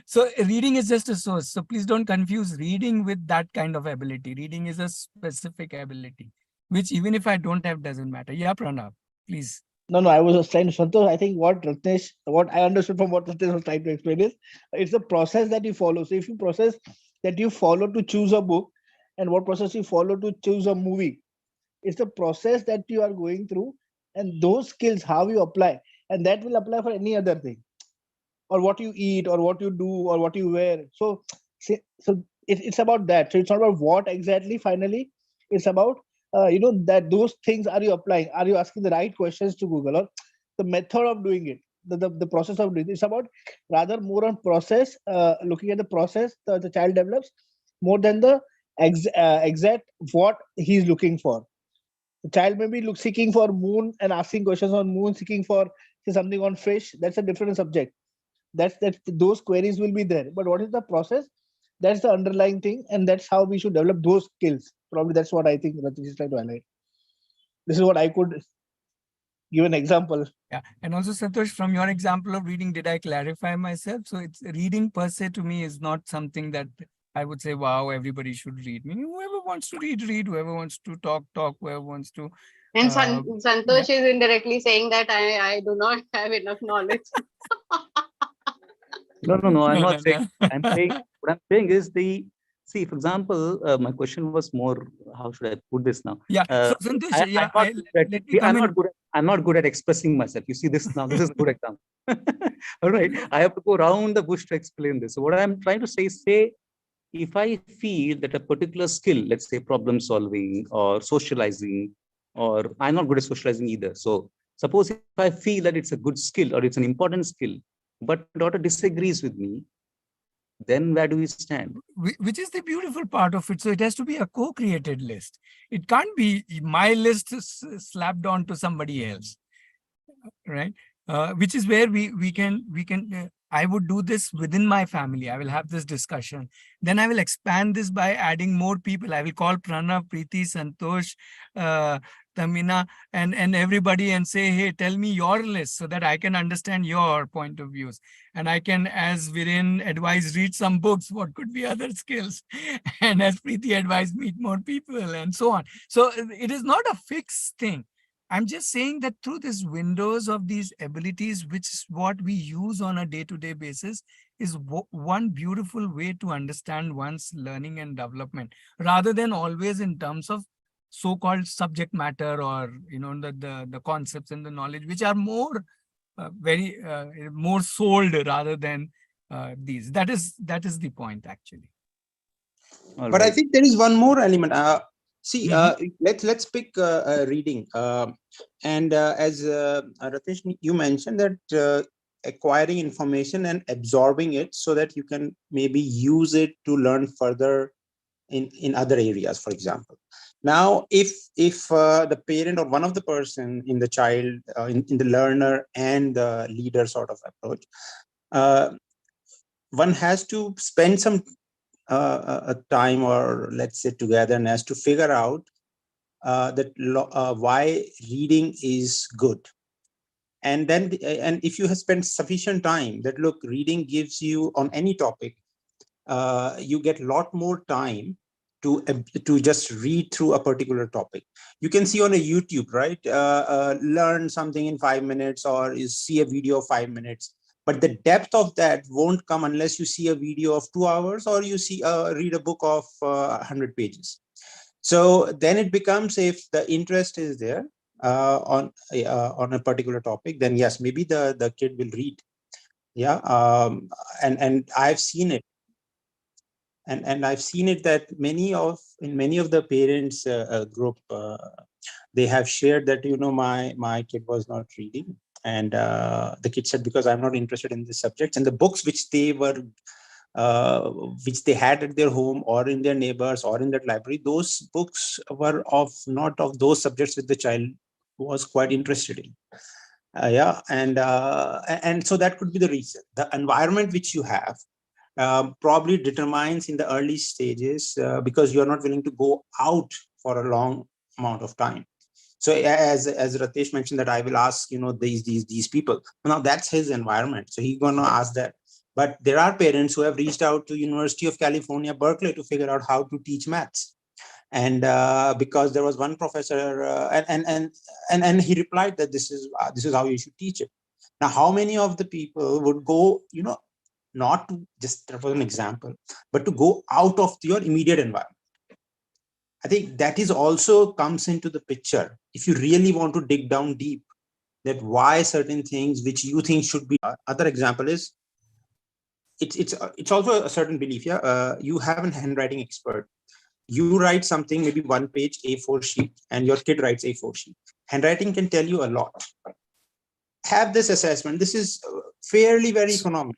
So reading is just a source. So please don't confuse reading with that kind of ability. Reading is a specific ability, which even if I don't have, doesn't matter. Yeah, Pranav, please. No, I was just trying to, Santosh, I think what I understood from what Ratnesh was trying to explain is, it's the process that you follow. So if you process that you follow to choose a book, and what process you follow to choose a movie, it's the process that you are going through, and those skills, how you apply, and that will apply for any other thing, or what you eat, or what you do, or what you wear. So it's about that. So it's not about what exactly finally, it's about that those things, are you applying, are you asking the right questions to Google, or the method of doing it, the process of doing it. It's about rather more on process, looking at the process the child develops, more than the exact what he's looking for. The child may be seeking for moon and asking questions on moon, seeking for something on fish. That's a different subject. That's those queries will be there. But what is the process? That's the underlying thing, and that's how we should develop those skills. Probably that's what I think Ratish is trying to highlight. This is what I could give an example. Yeah, and also Santosh, from your example of reading, did I clarify myself? So it's reading per se to me is not something that I would say, wow, everybody should read. Meaning, whoever wants to read, whoever wants to talk, whoever wants to. And Santosh is indirectly saying that I do not have enough knowledge. No, I'm not saying. I'm saying what I'm saying is see, for example, my question was more, how should I put this now? Yeah. So Santosh, I'm not good at expressing myself. You see this now. This is a good example. All right. I have to go around the bush to explain this. So what I'm trying to say, if I feel that a particular skill, let's say problem solving or socializing, or I'm not good at socializing either. So suppose if I feel that it's a good skill or it's an important skill, but my daughter disagrees with me, then where do we stand? Which is the beautiful part of it. So it has to be a co-created list. It can't be my list slapped on to somebody else, right? Which is where we can I would do this within my family. I will have this discussion. Then I will expand this by adding more people. I will call Pranav, Preeti, Santosh, Tamina, and everybody and say, hey, tell me your list so that I can understand your point of views. And I can, as Viren advised, read some books, what could be other skills. And as Preeti advised, meet more people and so on. So it is not a fixed thing. I'm just saying that through these windows of these abilities, which is what we use on a day-to-day basis, is one beautiful way to understand one's learning and development, rather than always in terms of so-called subject matter, or the concepts and the knowledge, which are more more sold rather than these. That is the point, actually. All But I right. think there is one more element. See, Mhm. let's pick reading. And as Ratish, you mentioned that acquiring information and absorbing it so that you can maybe use it to learn further in other areas, for example. Now, if the parent or one of the person in the child, in the learner and the leader sort of approach, one has to spend some a time, or let's say togetherness, to figure out why reading is good. And then and if you have spent sufficient time, that look, reading gives you, on any topic, you get a lot more time to just read through a particular topic. You can see on a YouTube, right? Learn something in 5 minutes, or see a video of 5 minutes. But the depth of that won't come unless you see a video of 2 hours, or you read a book of 100 pages. So then it becomes, if the interest is there on a particular topic, then yes, maybe the kid will read. Yeah. And I've seen it. And I've seen it that many of the parents group, they have shared that, my kid was not reading, and the kid said, because I'm not interested in this subject. And the books which they had at their home, or in their neighbors, or in that library, those books were not of those subjects which the child was quite interested in. Yeah. And so that could be the reason. The environment which you have probably determines in the early stages, because you're not willing to go out for a long amount of time. So as Ratesh mentioned, that I will ask, these people. Now that's his environment, so he's gonna ask that. But there are parents who have reached out to University of California, Berkeley, to figure out how to teach maths. And because there was one professor, and he replied that this is how you should teach it. Now, how many of the people would go, not to, just for an example, but to go out of your immediate environment? I think that is also comes into the picture. If you really want to dig down deep, that why certain things which you think should be. Other example is, it's also a certain belief. Yeah, you have a handwriting expert. You write something, maybe one page A4 sheet, and your kid writes A4 sheet. Handwriting can tell you a lot. Have this assessment. This is fairly very economic.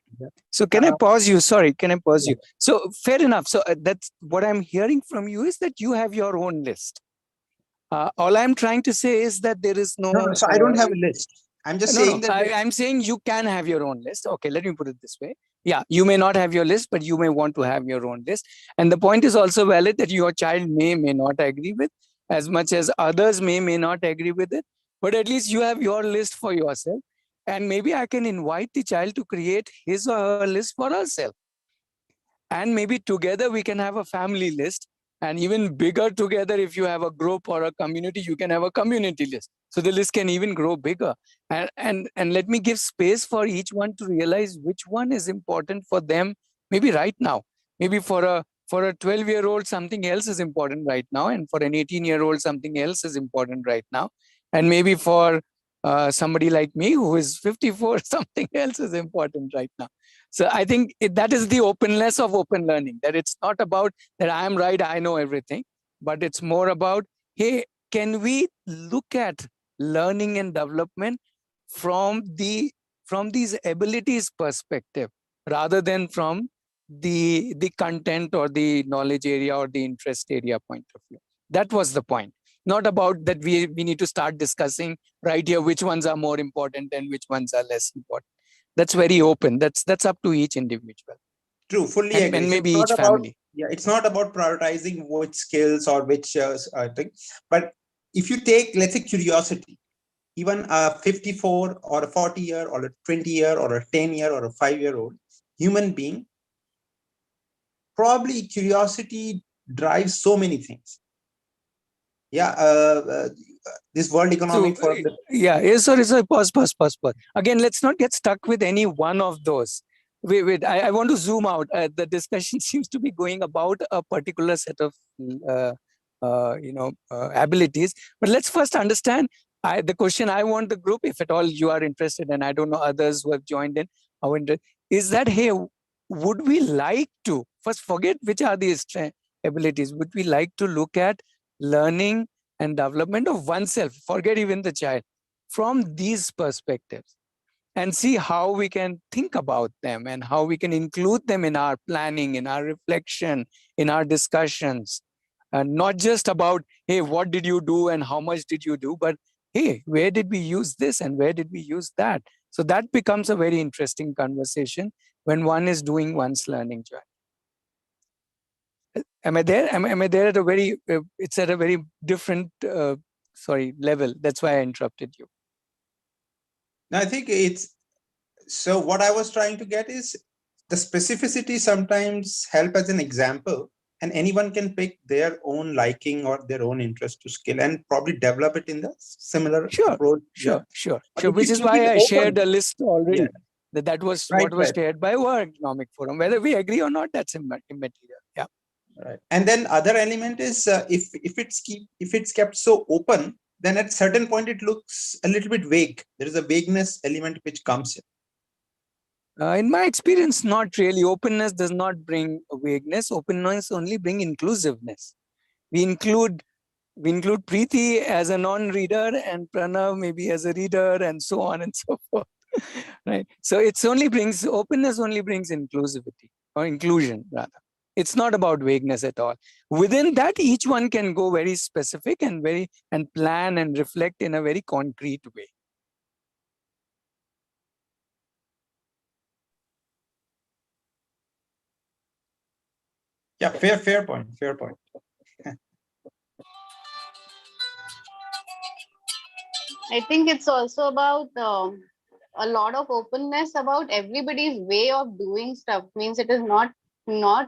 So can I pause you? Sorry, can I pause Yeah. you? So fair enough. So that's what I'm hearing from you, is that you have your own list. All I'm trying to say is that there is no. No, so I don't have a list. I'm just saying that. I'm saying you can have your own list. Okay, let me put it this way. Yeah, you may not have your list, but you may want to have your own list. And the point is also valid, that your child may not agree with, as much as others may not agree with it. But at least you have your list for yourself. And maybe I can invite the child to create his or her list for herself. And maybe together we can have a family list. And even bigger together, if you have a group or a community, you can have a community list. So the list can even grow bigger. And let me give space for each one to realize which one is important for them, maybe right now. Maybe for a 12-year-old, something else is important right now. And for an 18-year-old, something else is important right now. And maybe for somebody like me who is 54, something else is important right now. So I think that is the openness of open learning, that it's not about that I'm right, I know everything, but it's more about, hey, can we look at learning and development from these abilities perspective, rather than from the content or the knowledge area or the interest area point of view. That was the point. Not about that we need to start discussing right here which ones are more important and which ones are less important. That's very open. That's up to each individual. True, fully agree. And maybe So each family. It's not about prioritizing which skills or which thing, but if you take, let's say, curiosity, even a 54 or a 40-year or a 20-year or a 10-year or a 5-year-old human being, probably curiosity drives so many things. Yeah, this World Economic Forum. Yeah, sorry, pause. Again, let's not get stuck with any one of those. Wait, I want to zoom out. The discussion seems to be going about a particular set of, abilities. But let's first understand the question I want the group, if at all you are interested, and I don't know others who have joined in, is that, hey, would we like to, first forget which are these abilities, would we like to look at learning and development of oneself, forget even the child, from these perspectives, and see how we can think about them and how we can include them in our planning, in our reflection, in our discussions. And not just about, hey, what did you do and how much did you do, but hey, where did we use this and where did we use that? So that becomes a very interesting conversation when one is doing one's learning journey. Am I there? Am I there at a very, it's at a very different, level. That's why I interrupted you. No, I think it's, so what I was trying to get is the specificity sometimes help as an example, and anyone can pick their own liking or their own interest to skill and probably develop it in the similar approach. Sure. Which is why I shared a list already. Yeah. That was what was shared by World Economic Forum. Whether we agree or not, that's immaterial. Yeah. Right. And then other element is if it's kept so open, then at certain point it looks a little bit vague. There is a vagueness element which comes in. In my experience, not really. Openness does not bring vagueness. Openness only bring inclusiveness. We include Preeti as a non-reader and Pranav maybe as a reader, and so on and so forth. Right. So openness only brings inclusivity, or inclusion rather. It's not about vagueness at all. Within that, each one can go very specific and plan and reflect in a very concrete way. Yeah, fair point. I think it's also about a lot of openness about everybody's way of doing stuff. Means it is not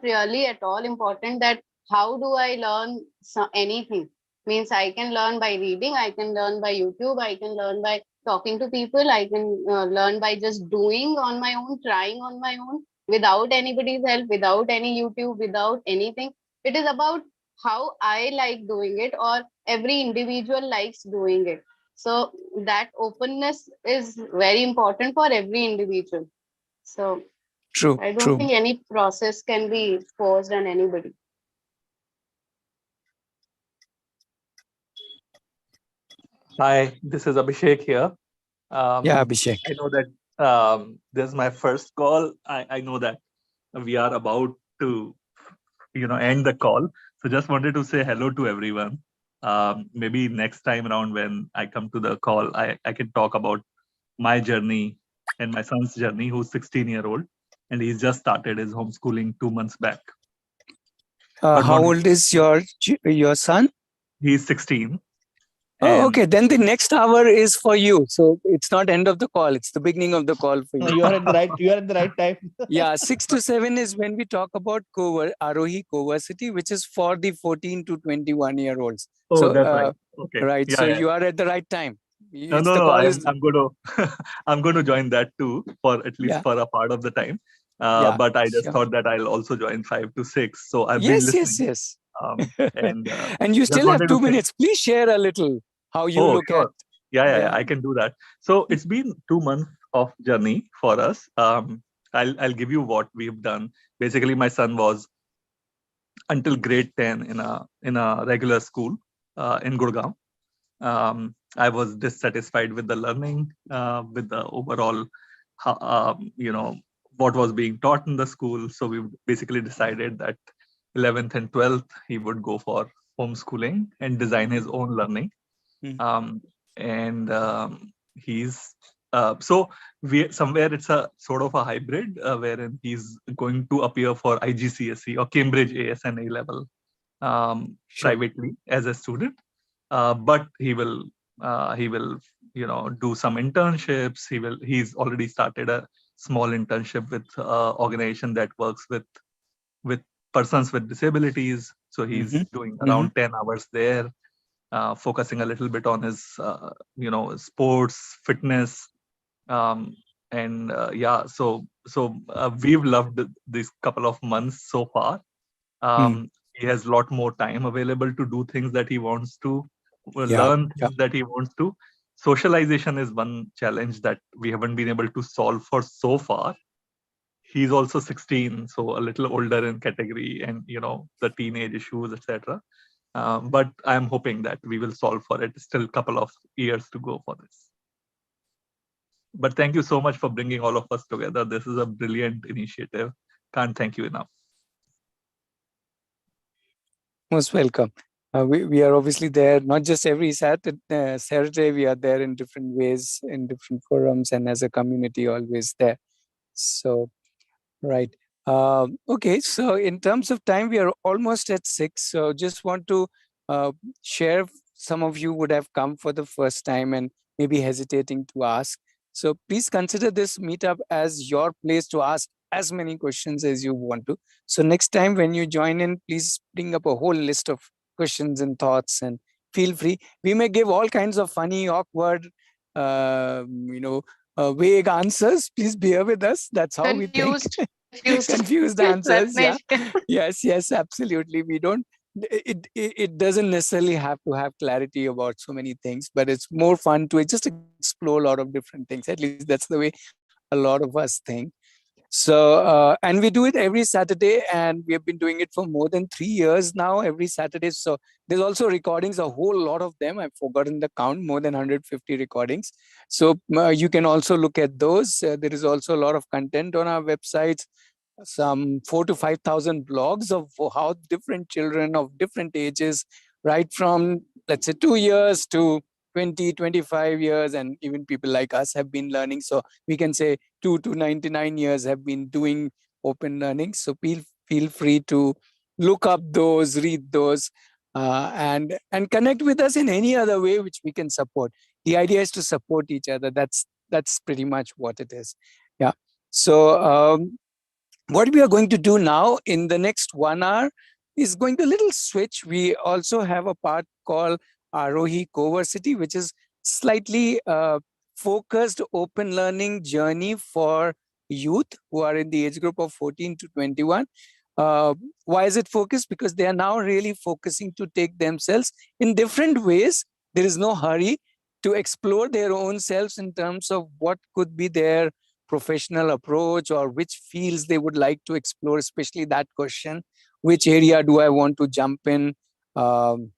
really at all important that how do I learn anything. Means I can learn by reading, I can learn by YouTube, I can learn by talking to people, I can learn by just doing on my own, trying on my own, without anybody's help, without any YouTube, without anything. It is about how I like doing it, or every individual likes doing it. So that openness is very important for every individual. So I don't think any process can be forced on anybody. Hi, this is Abhishek here. Abhishek. I know that this is my first call. I know that we are about to, end the call. So just wanted to say hello to everyone. Maybe next time around when I come to the call, I can talk about my journey and my son's journey, who's 16-year-old, and he's just started his homeschooling 2 months back. How old is your son? He's 16. Oh, okay. Then the next hour is for you. So it's not end of the call. It's the beginning of the call for you. You are at the right time. Yeah, 6 to 7 is when we talk about Aarohi Coversity, which is for the 14 to 21-year-olds. Oh, so, that's right. Okay. Right. Yeah, so yeah. you are at the right time. I'm going to I'm going to join that too, for at least for a part of the time. But I just thought that I'll also join 5 to 6. So I've been listening. Yes. And and you still have 2 minutes. Please share a little how you look at. Yeah, I can do that. So it's been 2 months of journey for us. I'll give you what we've done. Basically, my son was until grade 10 in a regular school in Gurgaon. I was dissatisfied with the learning, with the overall, what was being taught in the school. So we basically decided that 11th and 12th, he would go for homeschooling and design his own learning. And he's so we somewhere it's a sort of a hybrid wherein he's going to appear for IGCSE or Cambridge ASN A level privately as a student, but he will do some internships. He's already started a small internship with organization that works with persons with disabilities. So he's doing around 10 hours there, focusing a little bit on his sports, fitness, and we've loved this couple of months so far. He has a lot more time available to do things that he wants to, learn things that he wants to. Socialization is one challenge that we haven't been able to solve for so far. He's also 16, so a little older in category, and the teenage issues, etc. But I'm hoping that we will solve for it. Still a couple of years to go for this. But thank you so much for bringing all of us together. This is a brilliant initiative. Can't thank you enough. Most welcome. We are obviously there, not just every Saturday, we are there in different ways, in different forums, and as a community always there. So, right. Okay, so in terms of time, we are almost at 6. So just want to share, some of you would have come for the first time and maybe hesitating to ask. So please consider this meetup as your place to ask as many questions as you want to. So next time when you join in, please bring up a whole list of questions and thoughts, and feel free. We may give all kinds of funny, awkward, vague answers. Please bear with us. That's how we think. Confused answers. Yeah. Yes, absolutely. We don't. It doesn't necessarily have to have clarity about so many things, but it's more fun to just explore a lot of different things. At least that's the way a lot of us think. So, and we do it every Saturday, and we have been doing it for more than 3 years now, every Saturday. So there's also recordings, a whole lot of them. I've forgotten the count, more than 150 recordings. So you can also look at those. There is also a lot of content on our websites, some 4,000 to 5,000 blogs of how different children of different ages, right from, let's say, 2 years to 20, 25 years, and even people like us have been learning. So we can say 2 to 99 years have been doing open learning. So feel free to look up those, read those, and connect with us in any other way which we can support. The idea is to support each other. That's pretty much what it is. Yeah. So what we are going to do now in the next 1 hour is going to little switch. We also have a part called Aarohi Coversity, which is slightly focused open learning journey for youth who are in the age group of 14 to 21. Why is it focused? Because they are now really focusing to take themselves in different ways. There is no hurry to explore their own selves in terms of what could be their professional approach or which fields they would like to explore, especially that question, which area do I want to jump in? And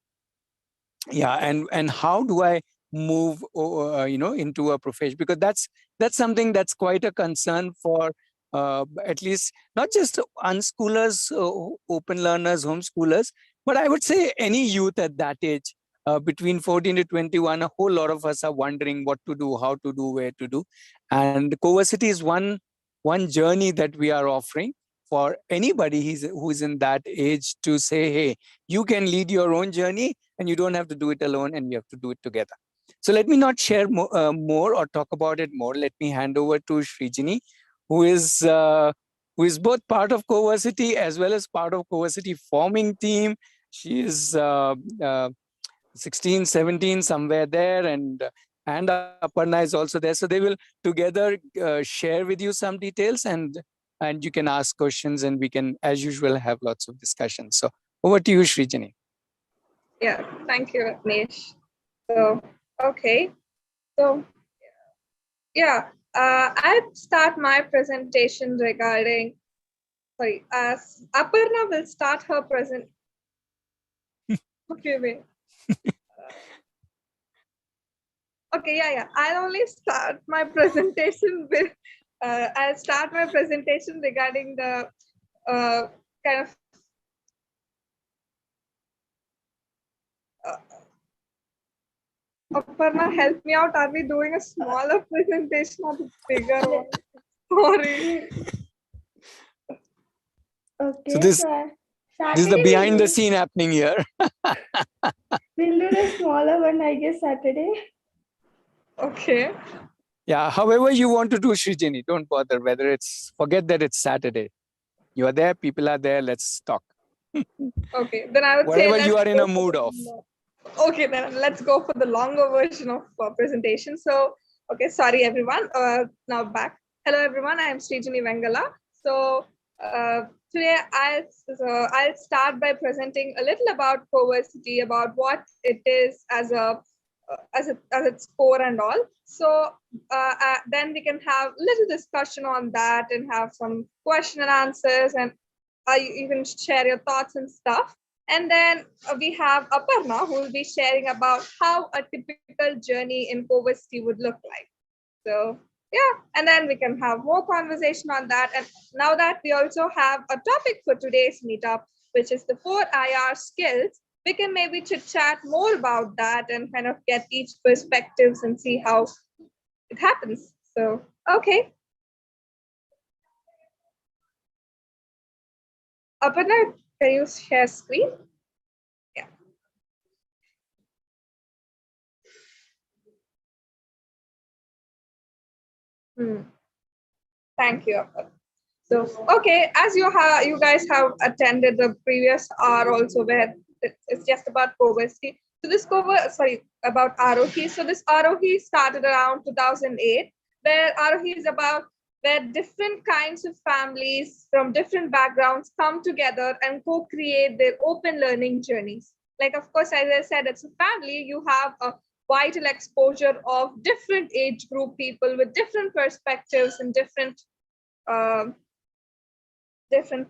how do I move into a profession? Because that's something that's quite a concern for at least not just unschoolers, open learners, homeschoolers, but I would say any youth at that age. Between 14 to 21, a whole lot of us are wondering what to do, how to do, where to do. And Coversity is one journey that we are offering for anybody who is in that age to say, hey, you can lead your own journey and you don't have to do it alone, and you have to do it together. So let me not share more or talk about it more. Let me hand over to Srijini, who is both part of Coversity as well as part of Coversity forming team. She is 16, 17, somewhere there, and Aparna is also there. So they will together share with you some details, and you can ask questions, and we can, as usual, have lots of discussions. So over to you, Srijini. Yeah, thank you, Nish. So, okay. So, yeah, I'll start my presentation regarding, Aparna will start her present. Okay, wait. Okay, yeah. I'll only start my presentation with I'll start my presentation regarding the kind of Aparna, help me out. Are we doing a smaller presentation or the bigger one? Sorry. Okay, So this is the behind the scene happening here. We'll do the smaller one, I guess, Saturday. Okay. Yeah, however you want to do, Srijini, don't bother whether forget that it's Saturday. You are there, people are there, let's talk. Okay, then I would Whatever say you are in a go for mood the of. Okay, then let's go for the longer version of presentation. So, okay, sorry everyone. Now back. Hello everyone. I am Srijini Vengala. So today I'll start by presenting a little about Coversity, about what it is as its core and all. So then we can have a little discussion on that and have some question and answers, and you can share your thoughts and stuff. And then we have Aparna, who will be sharing about how a typical journey in Coversity would look like. So yeah, and then we can have more conversation on that. And now that we also have a topic for today's meetup, which is the 4 IR skills, we can maybe chit chat more about that and kind of get each perspectives and see how it happens. So, okay. Aparna, can you share screen? Yeah. Thank you, Aparna. So, okay, as you guys have attended the previous hour also, where it's just about Coversity. So this about Aarohi. So this Aarohi started around 2008, where Aarohi is about where different kinds of families from different backgrounds come together and co-create their open learning journeys. Like, of course, as I said, it's a family. You have a vital exposure of different age group people with different perspectives and different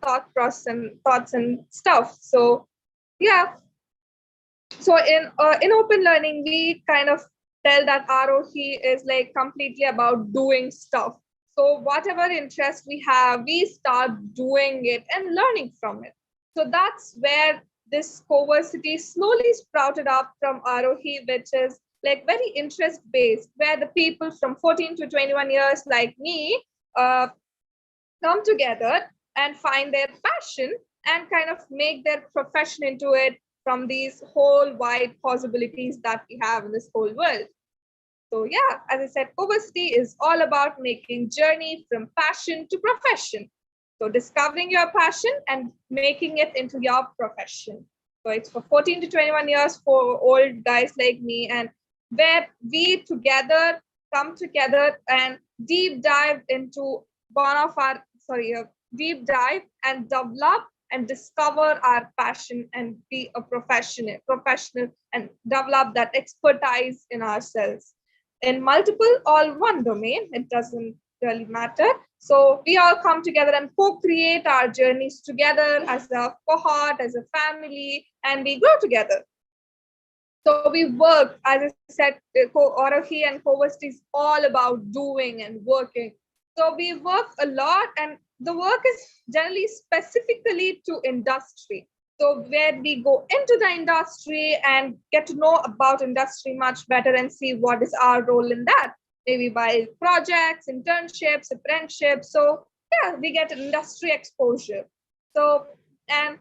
thoughts and stuff. So yeah, so in open learning, we kind of tell that Aarohi is like completely about doing stuff. So whatever interest we have, we start doing it and learning from it. So that's where this Coversity slowly sprouted up from Aarohi, which is like very interest based, where the people from 14 to 21 years like me come together and find their passion and kind of make their profession into it from these whole wide possibilities that we have in this whole world. So yeah, as I said, Coversity is all about making journey from passion to profession. So discovering your passion and making it into your profession. So it's for 14 to 21 years for old guys like me, and where we together come together and deep dive into deep dive and develop and discover our passion and be a professional and develop that expertise in ourselves in multiple or one domain. It doesn't really matter. So we all come together and co-create our journeys together as a cohort, as a family, and we grow together. So we work, as I said, Aarohi and Coversity is all about doing and working. So we work a lot, and the work is generally specifically to industry. So where we go into the industry and get to know about industry much better and see what is our role in that. Maybe by projects, internships, apprenticeships. So yeah, we get industry exposure. So and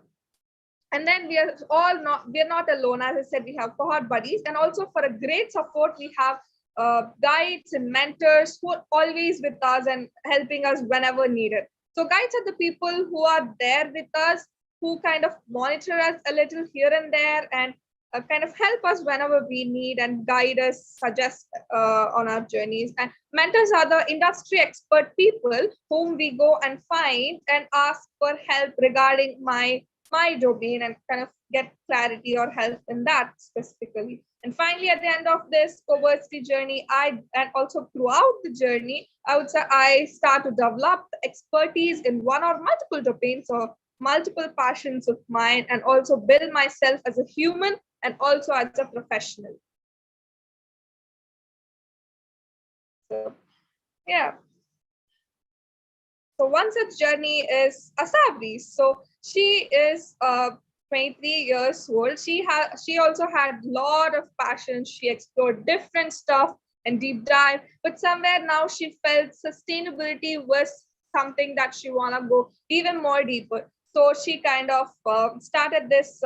then we're not alone. As I said, we have cohort buddies, and also for a great support, we have guides and mentors who are always with us and helping us whenever needed. So guides are the people who are there with us, who kind of monitor us a little here and there, and kind of help us whenever we need and guide us, suggest on our journeys. And mentors are the industry expert people whom we go and find and ask for help regarding my domain and kind of get clarity or help in that specifically. And finally, at the end of this Coversity journey, and also throughout the journey, I would say I start to develop expertise in one or multiple domains or multiple passions of mine, and also build myself as a human and also as a professional. So, yeah. So one such journey is Asabri. So she is 23 years old. She also had a lot of passion. She explored different stuff and deep dive, but somewhere now she felt sustainability was something that she wanna go even more deeper. So she kind of started this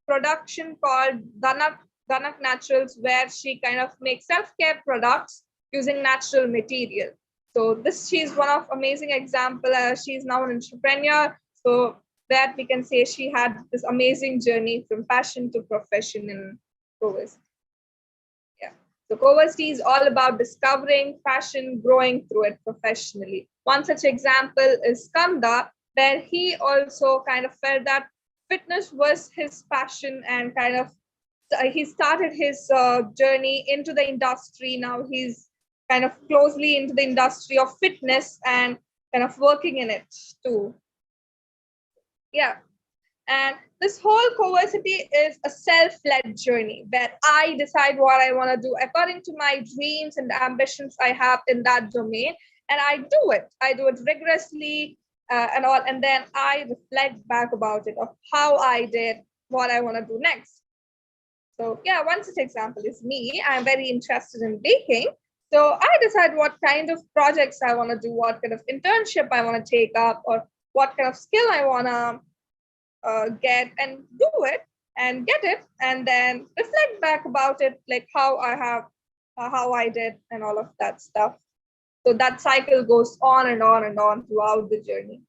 production called Danak Naturals, where she kind of makes self-care products using natural material. So she's one of amazing example. She's now an entrepreneur. So that we can say she had this amazing journey from passion to profession in Covers. Yeah. So Coversty is all about discovering passion, growing through it professionally. One such example is Skanda, where he also kind of felt that fitness was his passion and kind of he started his journey into the industry. Now he's kind of closely into the industry of fitness and kind of working in it too. Yeah. And this whole Coversity is a self-led journey where I decide what I want to do according to my dreams and ambitions I have in that domain. And I do it. I do it rigorously and all. And then I reflect back about it of how I did what I want to do next. So yeah, one such example is me. I'm very interested in baking. So I decide what kind of projects I want to do, what kind of internship I want to take up, or what kind of skill I want to get and do it and get it, and then reflect back about it, like how I did and all of that stuff. So that cycle goes on and on and on throughout the journey.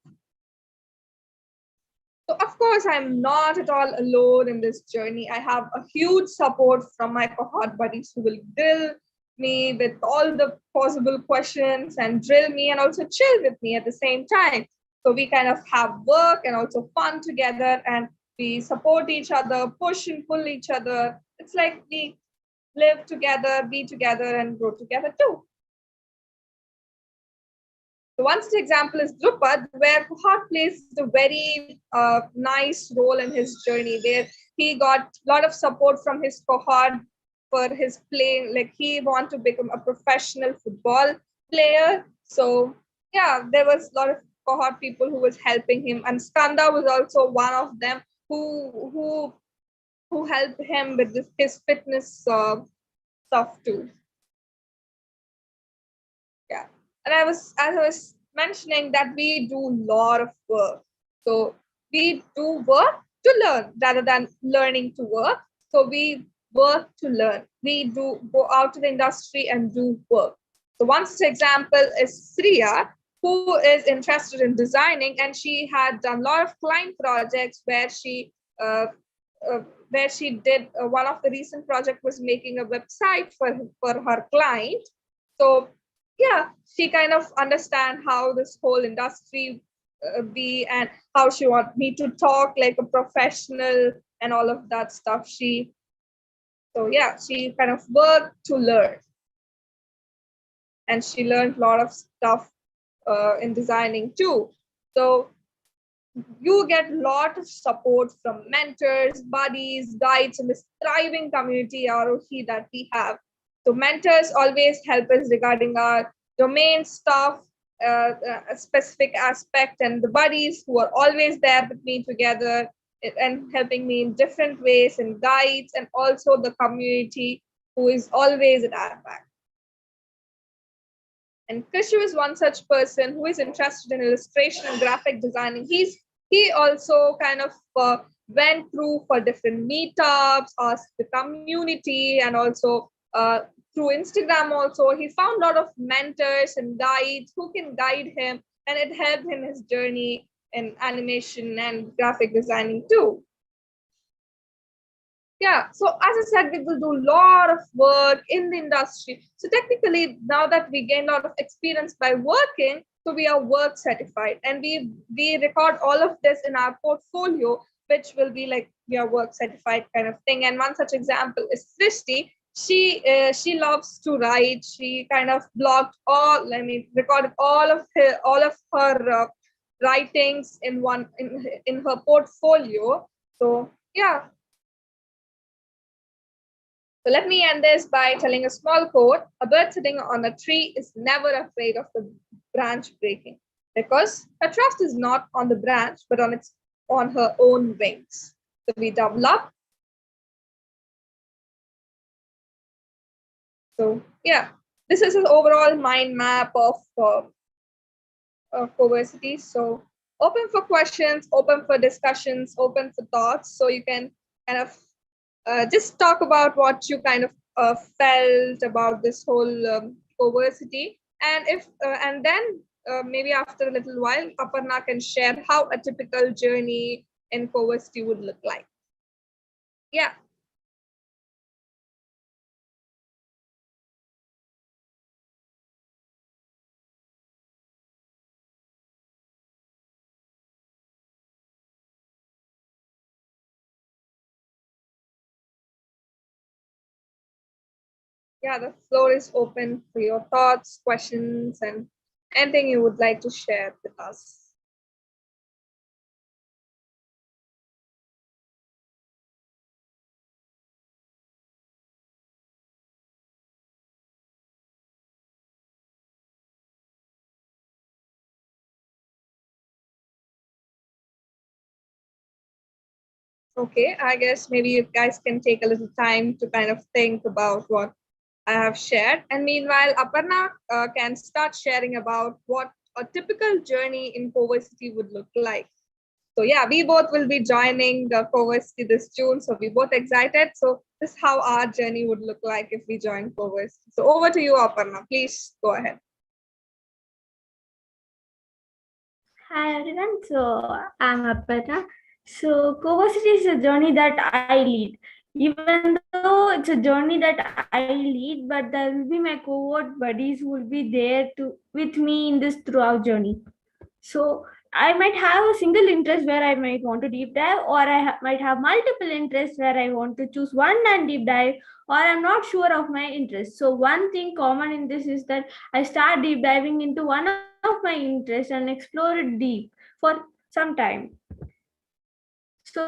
So of course, I'm not at all alone in this journey. I have a huge support from my cohort buddies who will drill me with all the possible questions and drill me and also chill with me at the same time. So we kind of have work and also fun together, and we support each other, push and pull each other. It's like we live together, be together, and grow together too. So one such example is Drupad, where Kuhat plays a very nice role in his journey, where he got a lot of support from his cohort for his playing. Like he wanted to become a professional football player. So yeah, there was a lot of cohort people who was helping him, and Skanda was also one of them who helped him with his fitness stuff too. Yeah. And as I was mentioning that we do a lot of work. So we do work to learn rather than learning to work. So we work to learn. We do go out to the industry and do work. So one such example is Sriya, who is interested in designing, and she had done a lot of client projects where she did one of the recent project was making a website for her client. So yeah, she kind of understand how this whole industry be and how she want me to talk like a professional and all of that stuff. So yeah, she kind of worked to learn, and she learned a lot of stuff in designing too. So you get a lot of support from mentors, buddies, guides in this thriving community Aarohi that we have. So mentors always help us regarding our domain stuff, a specific aspect, and the buddies who are always there with me together and helping me in different ways, and guides, and also the community who is always at our back. And Krishu is one such person who is interested in illustration and graphic designing. He also kind of went through for different meetups, asked the community, and also through Instagram also. He found a lot of mentors and guides who can guide him, and it helped him his journey in animation and graphic designing too. Yeah, so as I said, we will do a lot of work in the industry. So technically, now that we gain a lot of experience by working, so we are work certified, and we record all of this in our portfolio, which will be like we are work certified kind of thing. And one such example is Srishti. She loves to write. She kind of recorded all of her writings in her portfolio. So yeah. So let me end this by telling a small quote. A bird sitting on a tree is never afraid of the branch breaking, because her trust is not on the branch, but on her own wings. So we develop. So yeah, this is an overall mind map of Coversity. So open for questions, open for discussions, open for thoughts. So you can kind of just talk about what you kind of felt about this whole Coversity, and then maybe after a little while, Aparna can share how a typical journey in Coversity would look like. Yeah. Yeah, the floor is open for your thoughts, questions, and anything you would like to share with us. Okay, I guess maybe you guys can take a little time to kind of think about what I have shared. And meanwhile, Aparna can start sharing about what a typical journey in Coversity would look like. So yeah, we both will be joining the Coversity this June. So we're both excited. So this is how our journey would look like if we join Coversity. So over to you, Aparna. Please go ahead. Hi everyone, so I'm Aparna. So Coversity is a journey that I lead. Even though it's a journey that I lead, but there will be my cohort buddies who will be there with me in this throughout journey. So I might have a single interest where I might want to deep dive, or I might have multiple interests where I want to choose one and deep dive, or I'm not sure of my interest. So one thing common in this is that I start deep diving into one of my interests and explore it deep for some time. So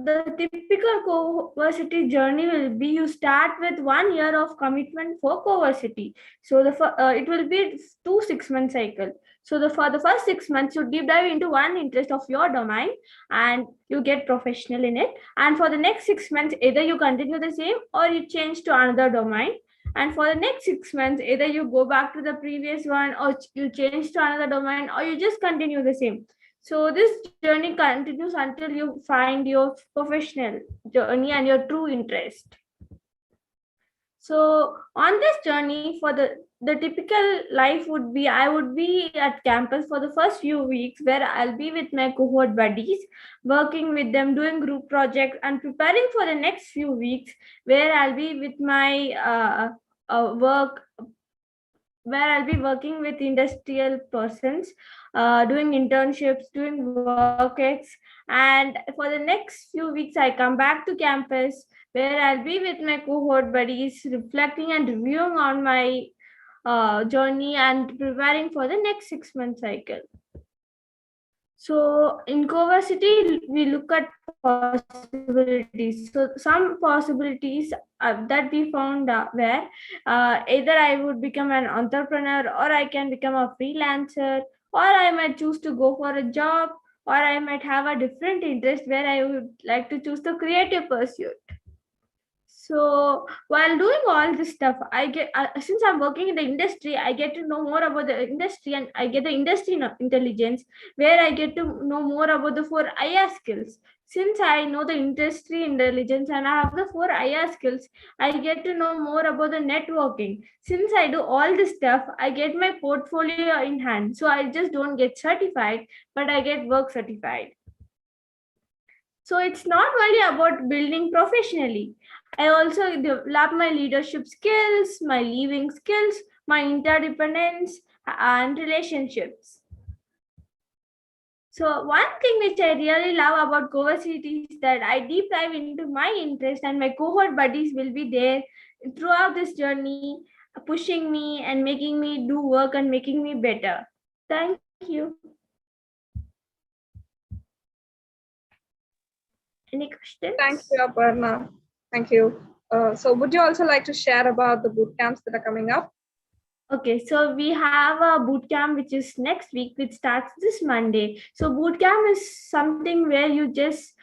the typical Coversity journey will be you start with 1 year of commitment for Coversity. So it will be 2 6-month cycle. So for the first 6 months, you deep dive into one interest of your domain and you get professional in it. And for the next 6 months, either you continue the same or you change to another domain. And for the next 6 months, either you go back to the previous one or you change to another domain or you just continue the same. So this journey continues until you find your professional journey and your true interest. So on this journey, for the typical life would be, I would be at campus for the first few weeks where I'll be with my cohort buddies, working with them, doing group projects and preparing for the next few weeks where I'll be with my work, where I'll be working with industrial persons, doing internships, doing workex. And for the next few weeks, I come back to campus where I'll be with my cohort buddies, reflecting and reviewing on my journey and preparing for the next 6-month cycle. So in Coversity, we look at possibilities. So some possibilities that we found where either I would become an entrepreneur, or I can become a freelancer, or I might choose to go for a job, or I might have a different interest where I would like to choose the creative pursuit. So while doing all this stuff, I get since I'm working in the industry, I get to know more about the industry, and I get the industry intelligence where I get to know more about the 4 IR skills. Since I know the industry intelligence and I have the 4 IR skills, I get to know more about the networking. Since I do all this stuff, I get my portfolio in hand. So I just don't get certified, but I get work certified. So it's not only about building professionally. I also develop my leadership skills, my living skills, my interdependence, and relationships. So one thing which I really love about Coversity is that I deep dive into my interest, and my cohort buddies will be there throughout this journey, pushing me and making me do work and making me better. Thank you. Any questions? Thank you, Aparna. Thank you. So would you also like to share about the boot camps that are coming up? Okay, so we have a boot camp which is next week, which starts this Monday. So boot camp is something where you just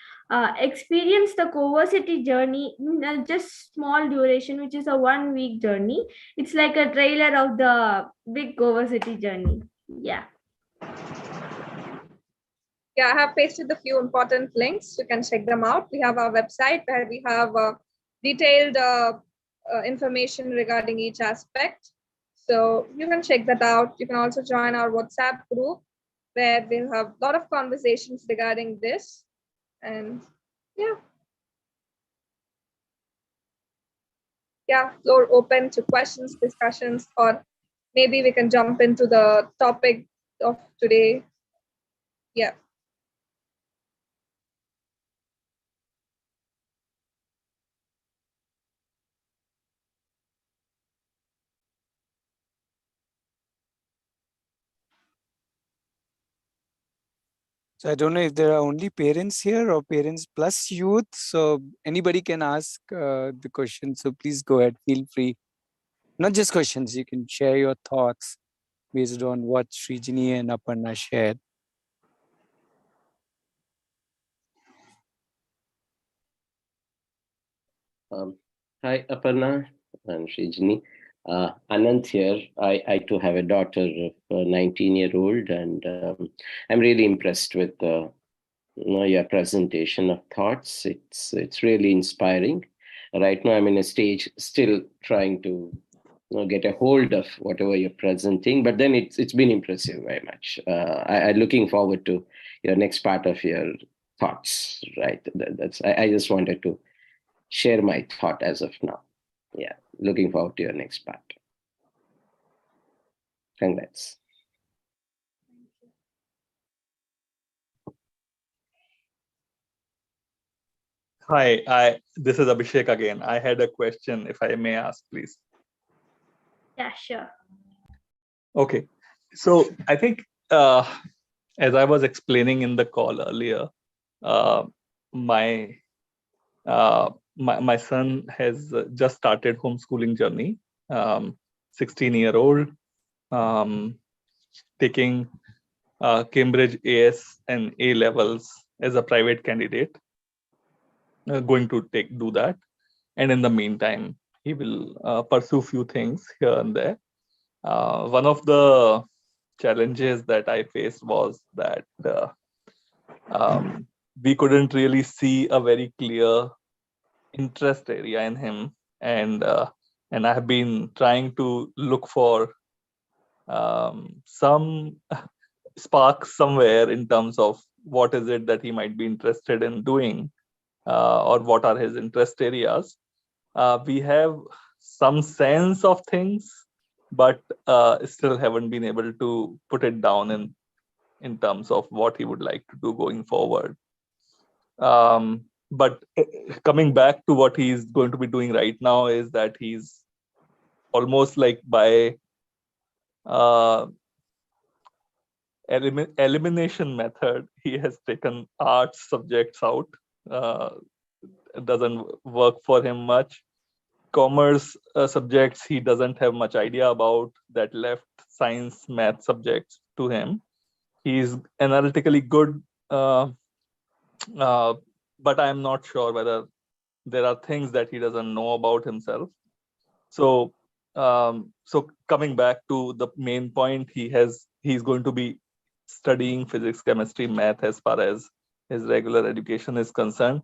experience the Coversity journey in a just small duration, which is a 1 week journey. It's like a trailer of the big Coversity journey. Yeah. Yeah, I have pasted a few important links. You can check them out. We have our website where we have detailed information regarding each aspect. So you can check that out. You can also join our WhatsApp group where we'll have a lot of conversations regarding this. And yeah. Yeah, floor open to questions, discussions, or maybe we can jump into the topic of today. Yeah. So I don't know if there are only parents here or parents plus youth. So anybody can ask the question. So please go ahead, feel free. Not just questions, you can share your thoughts based on what Srijini and Aparna shared. Hi, Aparna and Srijini. Anant here. I too have a daughter of 19-year-old, and I'm really impressed with your presentation of thoughts. It's really inspiring. Right now, I'm in a stage still trying to get a hold of whatever you're presenting, but then it's been impressive very much. I'm looking forward to your next part of your thoughts. Right, I just wanted to share my thought as of now. Yeah, looking forward to your next part. Congrats. Hi, this is Abhishek again. I had a question, if I may ask, please. Yeah, sure. Okay, so I think as I was explaining in the call earlier, my my son has just started homeschooling journey. 16-year-old, taking Cambridge AS and A levels as a private candidate. Going to do that, and in the meantime, he will pursue few things here and there. One of the challenges that I faced was that we couldn't really see a very clear interest area in him, and I have been trying to look for some spark somewhere in terms of what is it that he might be interested in doing, or what are his interest areas. We have some sense of things, but still haven't been able to put it down in terms of what he would like to do going forward. But coming back to what he's going to be doing right now is that he's almost like by elimination method, he has taken arts subjects out. It doesn't work for him much. Commerce subjects he doesn't have much idea about, that left science math subjects to him. He's analytically good, but I'm not sure whether there are things that he doesn't know about himself. So coming back to the main point, he's going to be studying physics, chemistry, math as far as his regular education is concerned.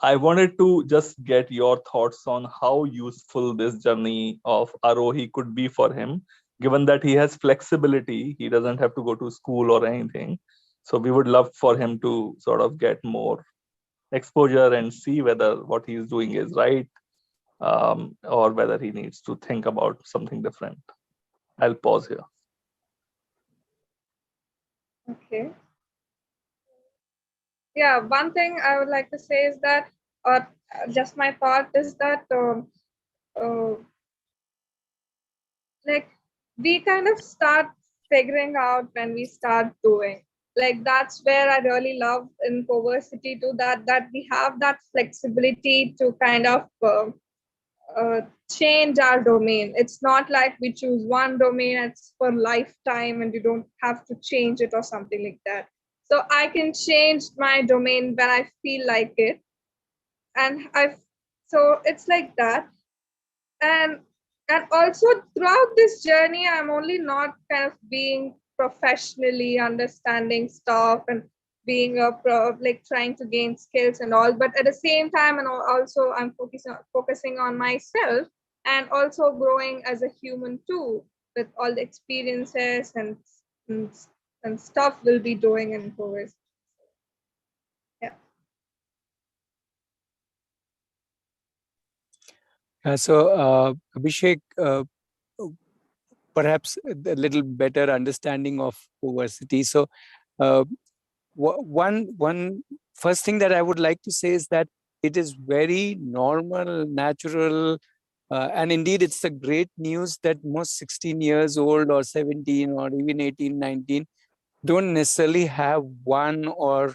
I wanted to just get your thoughts on how useful this journey of Aarohi could be for him, given that he has flexibility. He doesn't have to go to school or anything. So we would love for him to sort of get more exposure and see whether what he's doing is right, or whether he needs to think about something different. I'll pause here. Okay. Yeah, one thing I would like to say is that, or just my part is that, like we kind of start figuring out when we start doing. Like that's where I really love in Coversity too, that we have that flexibility to kind of change our domain. It's not like we choose one domain, it's for lifetime and you don't have to change it or something like that. So I can change my domain when I feel like it. And so it's like that. And also throughout this journey, I'm only not kind of being professionally understanding stuff and being like trying to gain skills and all, but at the same time, and also I'm focusing on myself and also growing as a human too, with all the experiences and, and stuff we'll be doing in COVID. Yeah. Abhishek, perhaps a little better understanding of diversity. So, uh, one first thing that I would like to say is that it is very normal, natural, and indeed it's a great news that most 16 years old or 17 or even 18, 19 don't necessarily have one or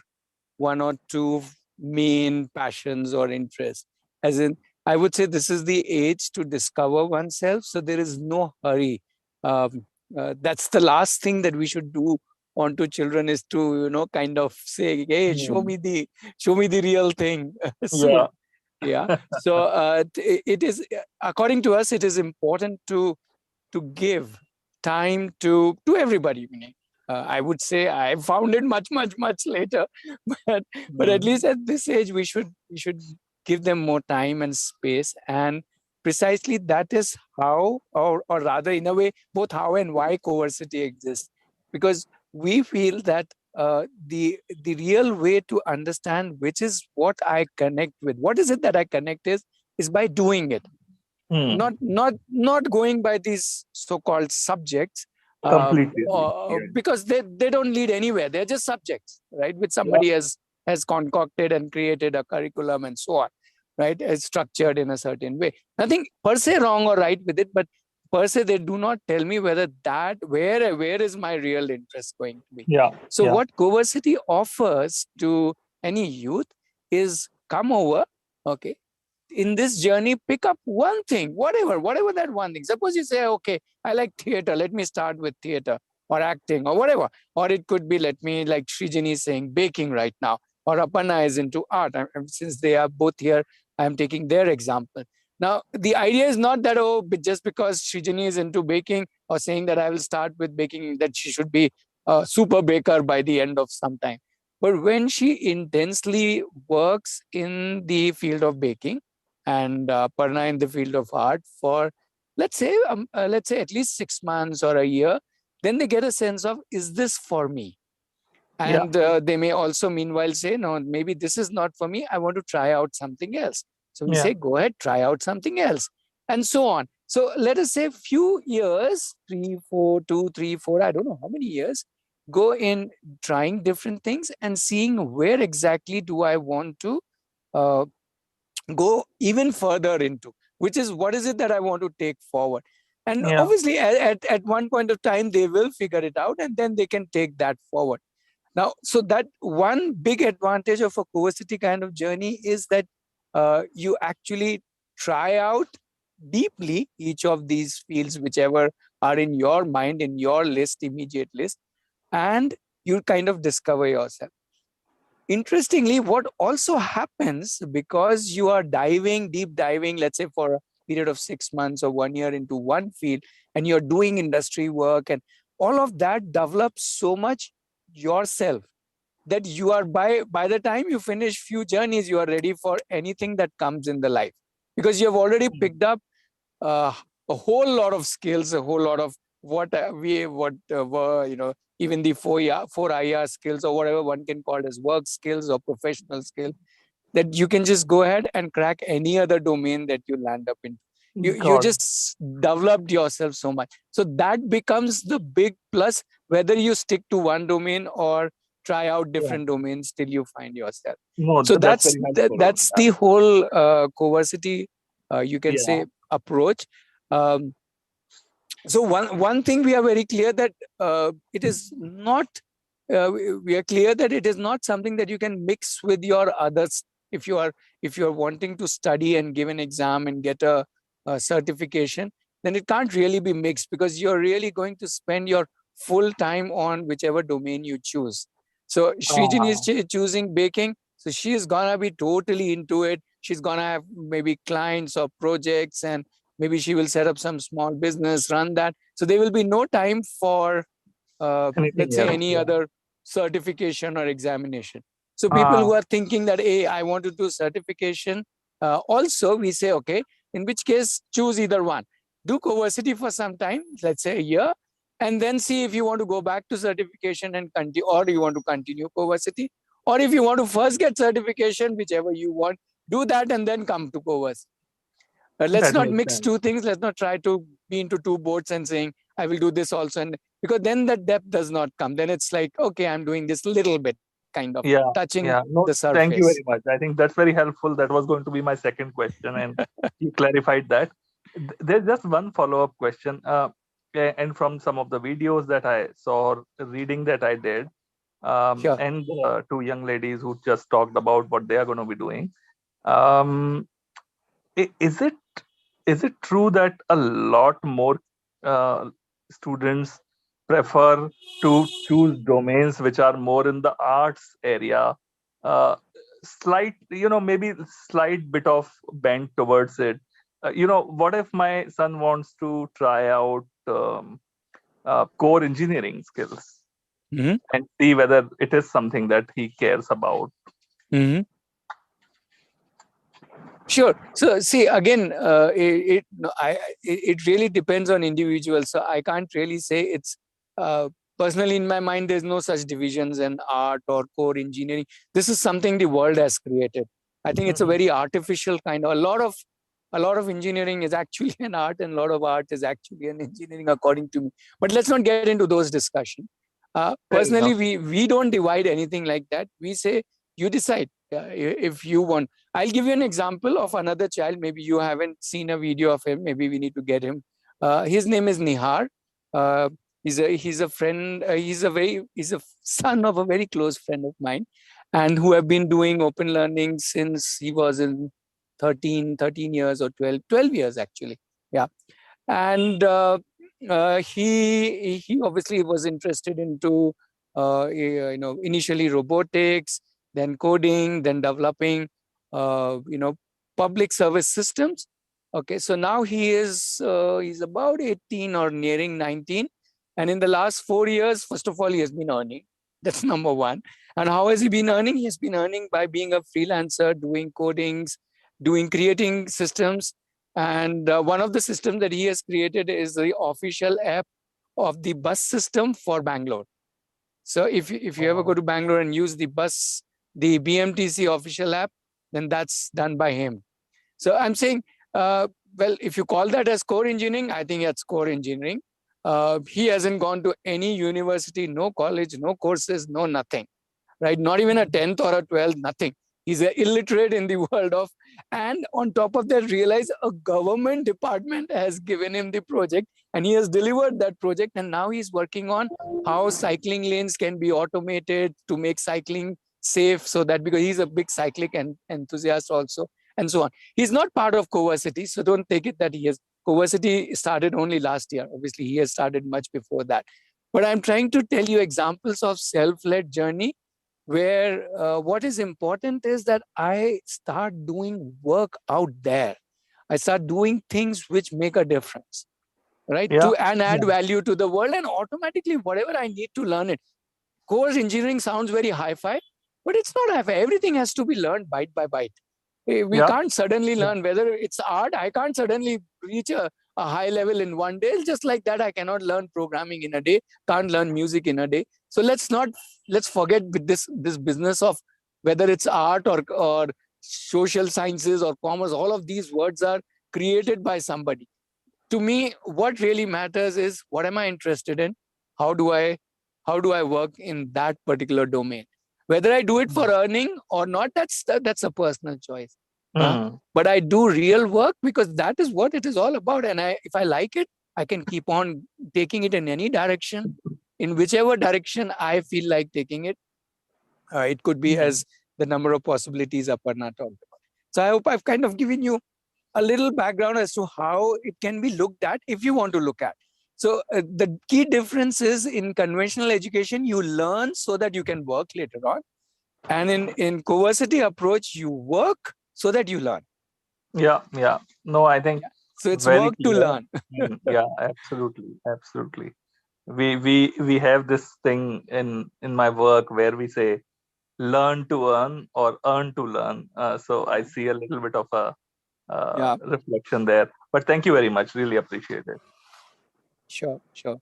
two main passions or interests. As in, I would say this is the age to discover oneself. So there is no hurry. That's the last thing that we should do onto children, is to kind of say, hey, show me the real thing. So yeah. So it is, according to us, it is important to give time to everybody. I would say I found it much later, but at least at this age we should give them more time and space, and precisely that is how, or rather in a way, both how and why Coversity exists, because we feel that the real way to understand which is what I connect with, what is it that I connect is by doing it. Not going by these so-called subjects, Completely. because they don't lead anywhere. They're just subjects, right, which somebody has concocted and created a curriculum and so on, right? It's structured in a certain way. Nothing per se wrong or right with it, but per se they do not tell me whether that where is my real interest going to be. So what Coversity offers to any youth is, come over, okay, in this journey, pick up one thing, whatever that one thing. Suppose you say, okay, I like theater, let me start with theater or acting or whatever. Or it could be, let me, like Srijini is saying, baking right now, or Aparna is into art. Since they are both here, I'm taking their example. Now, the idea is not that, just because Srijini is into baking or saying that I will start with baking, that she should be a super baker by the end of some time. But when she intensely works in the field of baking, and Parna in the field of art for, let's say at least 6 months or a year, then they get a sense of, is this for me? And they may also meanwhile say, no, maybe this is not for me, I want to try out something else. So we say, go ahead, try out something else, and so on. So let us say few years, 3, 4, 2, 3, 4, I don't know how many years, go in trying different things and seeing where exactly do I want to go even further into, which is, what is it that I want to take forward. And obviously at one point of time they will figure it out, and then they can take that forward. Now, so that one big advantage of a Coversity kind of journey is that you actually try out deeply each of these fields, whichever are in your mind, in your immediate list, and you kind of discover yourself. Interestingly, what also happens, because you are deep diving, let's say for a period of 6 months or 1 year into one field, and you're doing industry work, and all of that develops so much yourself that you are, by the time you finish few journeys, you are ready for anything that comes in the life, because you have already picked up uh, a whole lot of skills, a whole lot of what were, even the 4 IR skills, or whatever one can call it as work skills or professional skill, that you can just go ahead and crack any other domain that you land up in. You just developed yourself so much. So that becomes the big plus, whether you stick to one domain or try out different domains till you find yourself. So that's the whole Coversity, you can say, approach. So one thing we are very clear that it is not, we are clear that it is not something that you can mix with your others. If you are wanting to study and give an exam and get a certification, then it can't really be mixed, because you're really going to spend your full time on whichever domain you choose. So Srijini is choosing baking, so she's gonna be totally into it. She's gonna have maybe clients or projects, and maybe she will set up some small business, run that. So there will be no time for Anything let's say else? any Yeah. other certification or examination. So people who are thinking that, hey, I want to do certification, also we say, okay, in which case choose either one. Do Coversity for some time, let's say a year, and then see if you want to go back to certification and continue, or you want to continue Coversity, or if you want to first get certification, whichever you want, do that and then come to Coversity. Let's That not makes mix sense. two things. Let's not try to be into two boats and saying, I will do this also. And because then the depth does not come. Then it's like, okay, I'm doing this little bit, kind of Yeah, touching yeah. No, the thank you surface. very much. I think that's very helpful. That was going to be my second question, and you clarified that. There's just one follow-up question. And from some of the videos that I saw, or reading that I did, Sure. and two young ladies who just talked about what they are going to be doing. Um, is it true that a lot more students prefer to choose domains which are more in the arts area, slight, maybe slight bit of bent towards it? What if my son wants to try out core engineering skills Mm-hmm. and see whether it is something that he cares about? Mm-hmm. Sure. So see, again, it really depends on individuals. So I can't really say it's personally in my mind. There's no such divisions in art or core engineering. This is something the world has created. I think it's a very artificial kind of. A lot of engineering is actually an art, and a lot of art is actually an engineering, according to me. But let's not get into those discussions. Fair Personally, enough. we don't divide anything like that. We say you decide if you want. I'll give you an example of another child. Maybe you haven't seen a video of him. Maybe we need to get him. His name is Nihar. Uh, he's a friend. He's a son of a very close friend of mine, and who have been doing open learning since he was in 13 years or 12 years actually. Yeah, and he obviously was interested into initially robotics, then coding, then developing public service systems. Okay, so now he's about 18 or nearing 19, and in the last 4 years, first of all, he has been earning. That's number one. And how has he been earning? He's been earning by being a freelancer, doing codings, creating systems. And one of the systems that he has created is the official app of the bus system for Bangalore. So if you ever go to Bangalore and use the BMTC official app, then that's done by him. So I'm saying, well, if you call that as core engineering, I think it's core engineering. He hasn't gone to any university, no college, no courses, no nothing, right? Not even a 10th or a 12th, nothing. He's illiterate in the world of, and on top of that, realize a government department has given him the project, and he has delivered that project. And now he's working on how cycling lanes can be automated to make cycling safe, so that, because he's a big cyclic and enthusiast also, and so on. He's not part of Coversity, so don't take it that he has. Coversity started only last year. Obviously, he has started much before that. But I'm trying to tell you examples of self-led journey where what is important is that I start doing work out there. I start doing things which make a difference, right? Yeah. And add value to the world, and automatically whatever I need to learn it. Core engineering sounds very hi-fi, but it's not hi-fi. Everything has to be learned bite by bite. We Yeah. can't suddenly learn whether it's art. I can't suddenly reach a high level in one day. It's just like that. I cannot learn programming in a day, can't learn music in a day. So let's forget with this business of whether it's art or social sciences or commerce. All of these words are created by somebody. To me, what really matters is, what am I interested in? How do I work in that particular domain? Whether I do it for earning or not, that's a personal choice. But I do real work because that is what it is all about. And if I like it, I can keep on taking it in any direction, in whichever direction I feel like taking it. It could be as the number of possibilities Aparna talked about. So I hope I've kind of given you a little background as to how it can be looked at if you want to look at. So the key difference is in conventional education, you learn so that you can work later on. And in Coversity approach, you work so that you learn. Yeah, yeah. No, I think so it's very work to clear. learn. Yeah, absolutely, absolutely. We have this thing in my work where we say learn to earn or earn to learn. So I see a little bit of a reflection there. But thank you very much. Really appreciate it. Sure, sure.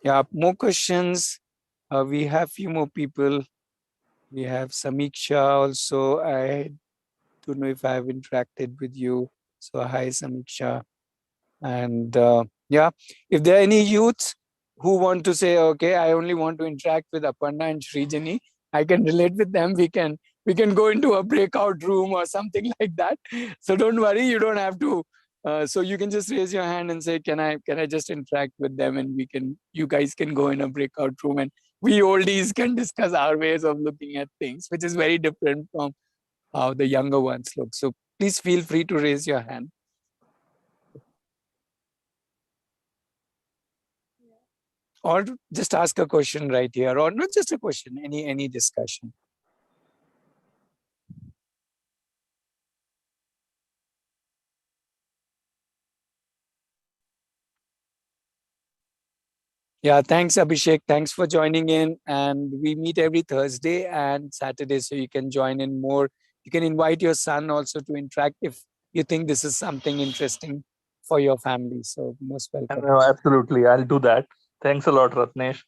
Yeah, more questions. We have few more people. We have Samiksha also. I don't know if I have interacted with you. So hi, Samiksha. And yeah, if there are any youths who want to say, okay, I only want to interact with Aparna and Srijani, I can relate with them. We can go into a breakout room or something like that. So don't worry, you don't have to. So you can just raise your hand and say, can I just interact with them, and you guys can go in a breakout room, and we oldies can discuss our ways of looking at things, which is very different from how the younger ones look. So please feel free to raise your hand. Or just ask a question right here, or not just a question, any discussion. Yeah, thanks Abhishek. Thanks for joining in. And we meet every Thursday and Saturday, so you can join in more. You can invite your son also to interact if you think this is something interesting for your family. So most welcome. No, absolutely, I'll do that. Thanks a lot, Ratnesh.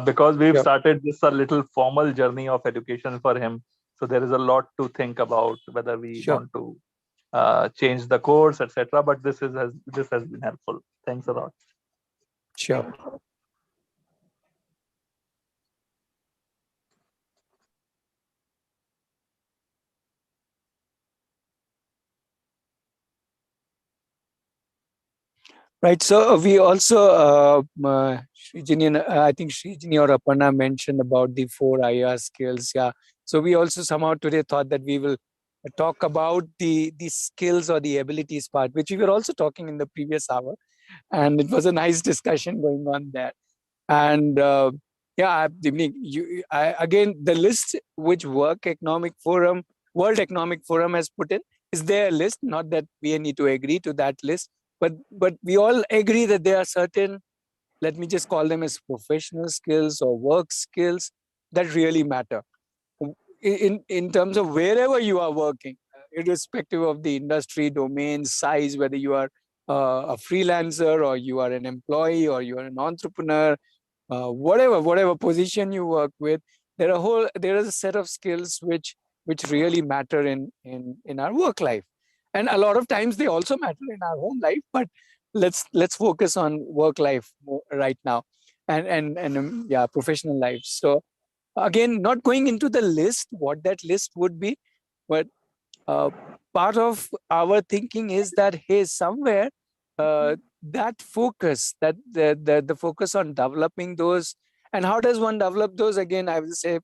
Because we've started this a little formal journey of education for him, so there is a lot to think about whether we want to change the course, etc. But this has been helpful. Thanks a lot. Sure. Right. So we also, Srijini, I think Srijini or Aparna mentioned about the 4 IR skills. Yeah. So we also somehow today thought that we will talk about the skills or the abilities part, which we were also talking in the previous hour. And it was a nice discussion going on there. And yeah, again, the list which World Economic Forum has put in is their list, not that we need to agree to that list. But we all agree that there are certain, let me just call them as professional skills or work skills that really matter in terms of wherever you are working, irrespective of the industry, domain, size, whether you are a freelancer or you are an employee or you are an entrepreneur, whatever position you work with, there is a set of skills which really matter in our work life. And a lot of times they also matter in our home life, but let's focus on work life right now, and yeah, professional life. So again, not going into the list, what that list would be, but part of our thinking is that, hey, somewhere that focus, that the focus on developing those, and how does one develop those? Again, I will say,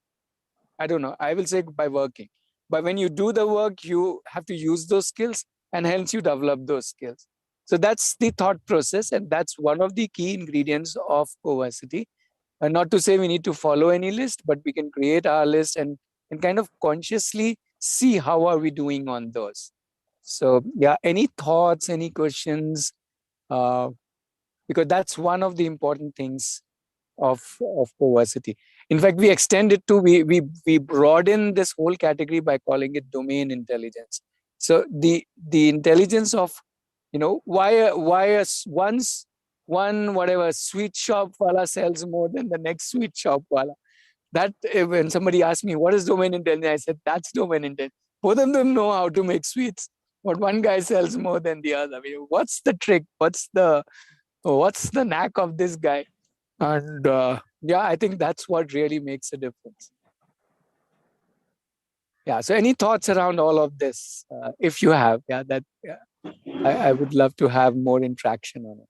I don't know, I will say by working. But when you do the work, you have to use those skills, and hence you develop those skills. So that's the thought process, and that's one of the key ingredients of Coversity. And not to say we need to follow any list, but we can create our list and kind of consciously see how are we doing on those. So yeah, any thoughts, any questions? Because that's one of the important things of Coversity. In fact, we extend it to, we broaden this whole category by calling it domain intelligence. So the intelligence of, why one whatever sweet shop wala sells more than the next sweet shop wala. That when somebody asked me what is domain intelligence, I said that's domain intelligence. Both of them know how to make sweets, but one guy sells more than the other. I mean, what's the trick? What's the knack of this guy? And yeah, I think that's what really makes a difference. Yeah. So any thoughts around all of this? If you have, I would love to have more interaction on it.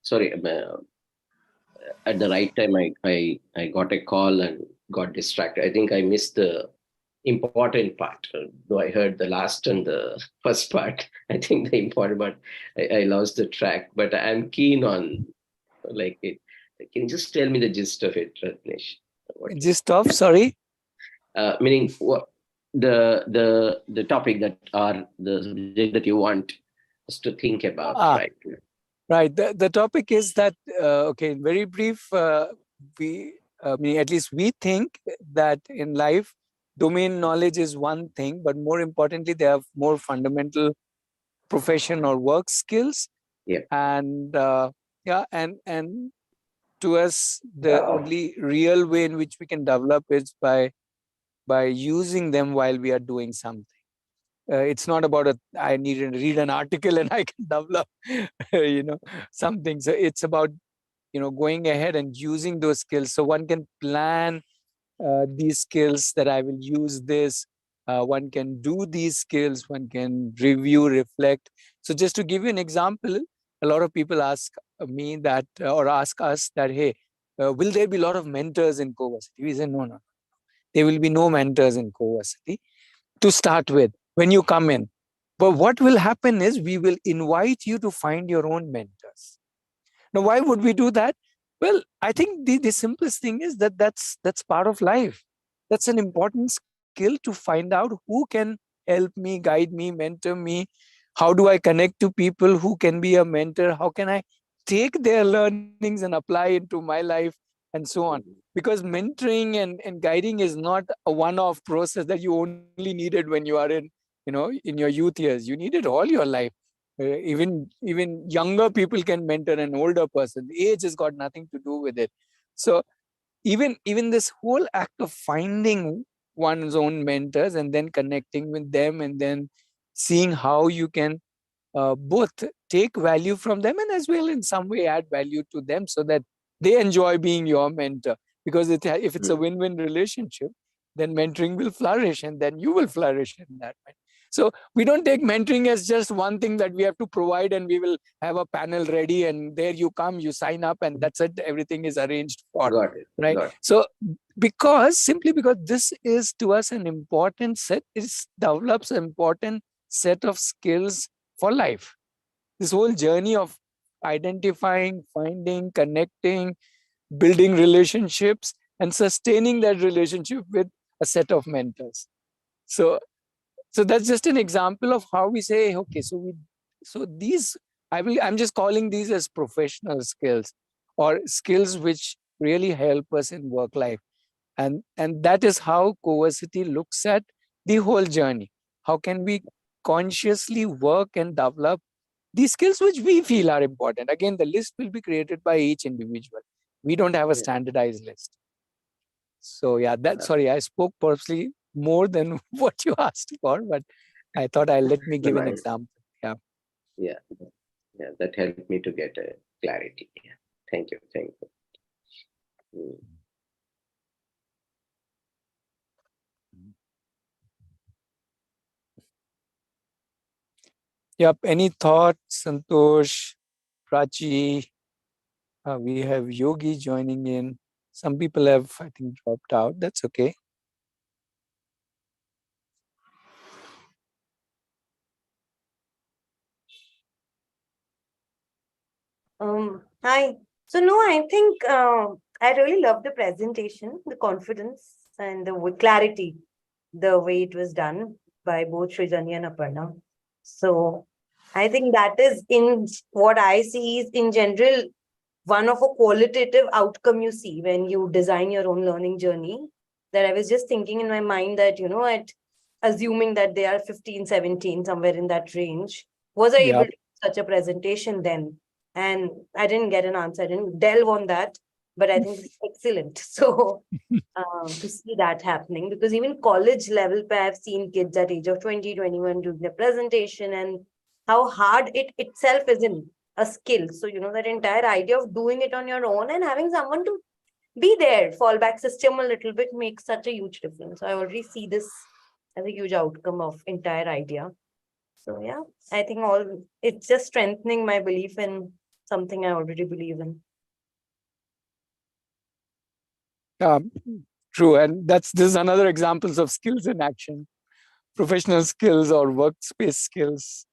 Sorry, at the right time, I got a call and got distracted. I think I missed the important part. Though I heard the last and the first part, I think the important part, I lost the track. But I'm keen on like it. Can you just tell me the gist of it, Ratnesh? Gist of, sorry? Meaning what the topic that are the subject that you want us to think about, right? Right. The topic is that, okay, very brief, at least we think that in life, domain knowledge is one thing, but more importantly, they have more fundamental profession or work skills. Yeah. And and to us, the only real way in which we can develop is by using them while we are doing something. It's not about I need to read an article and I can develop, something. So it's about, going ahead and using those skills. So one can plan these skills that I will use this. One can do these skills. One can review, reflect. So just to give you an example, a lot of people ask me that, or ask us that, hey, will there be a lot of mentors in Coversity? We say, no. There will be no mentors in Coversity to start with when you come in. But what will happen is we will invite you to find your own mentors. Now, why would we do that? Well, I think the simplest thing is that's part of life. That's an important skill to find out who can help me, guide me, mentor me. How do I connect to people who can be a mentor? How can I take their learnings and apply into my life, and so on? Because mentoring and guiding is not a one-off process that you only needed when you are in your youth years. You need it all your life. Even younger people can mentor an older person. Age has got nothing to do with it. So even this whole act of finding one's own mentors and then connecting with them and then seeing how you can both take value from them and as well in some way add value to them so that they enjoy being your mentor. Because if it's a win-win relationship, then mentoring will flourish and then you will flourish in that way. So we don't take mentoring as just one thing that we have to provide and we will have a panel ready and there you come, you sign up and that's it, everything is arranged for. Got it. Right. Got it. So simply because this is to us an important set, it develops an important set of skills for life. This whole journey of identifying, finding, connecting, building relationships and sustaining that relationship with a set of mentors. So that's just an example of how we say, okay, so these, I'm just calling these as professional skills or skills which really help us in work life. And that is how Coversity looks at the whole journey. How can we consciously work and develop these skills which we feel are important? Again, the list will be created by each individual. We don't have a standardized list. So yeah, sorry, I spoke purposely more than what you asked for, but I thought let me give an example. Yeah, that helped me to get a clarity. Yeah. Thank you. Yep. Any thoughts, Santosh, Prachi? We have Yogi joining in. Some people have, I think, dropped out. That's okay. Hi. So no, I think I really love the presentation, the confidence and the clarity, the way it was done by both Srijani and Aparna. So I think that is in what I see is in general one of a qualitative outcome you see when you design your own learning journey. That I was just thinking in my mind that, at assuming that they are 15, 17, somewhere in that range, was I able to do such a presentation then? And I didn't get an answer. I didn't delve on that. but I think this is excellent. So to see that happening, because even college level, I've seen kids at age of 20, 21 doing the presentation, and how hard it itself is in a skill. So, that entire idea of doing it on your own and having someone to be there, fallback system a little bit makes such a huge difference. So I already see this as a huge outcome of entire idea. So yeah, I think it's just strengthening my belief in something I already believe in. True. And this is another examples of skills in action, professional skills or workspace skills.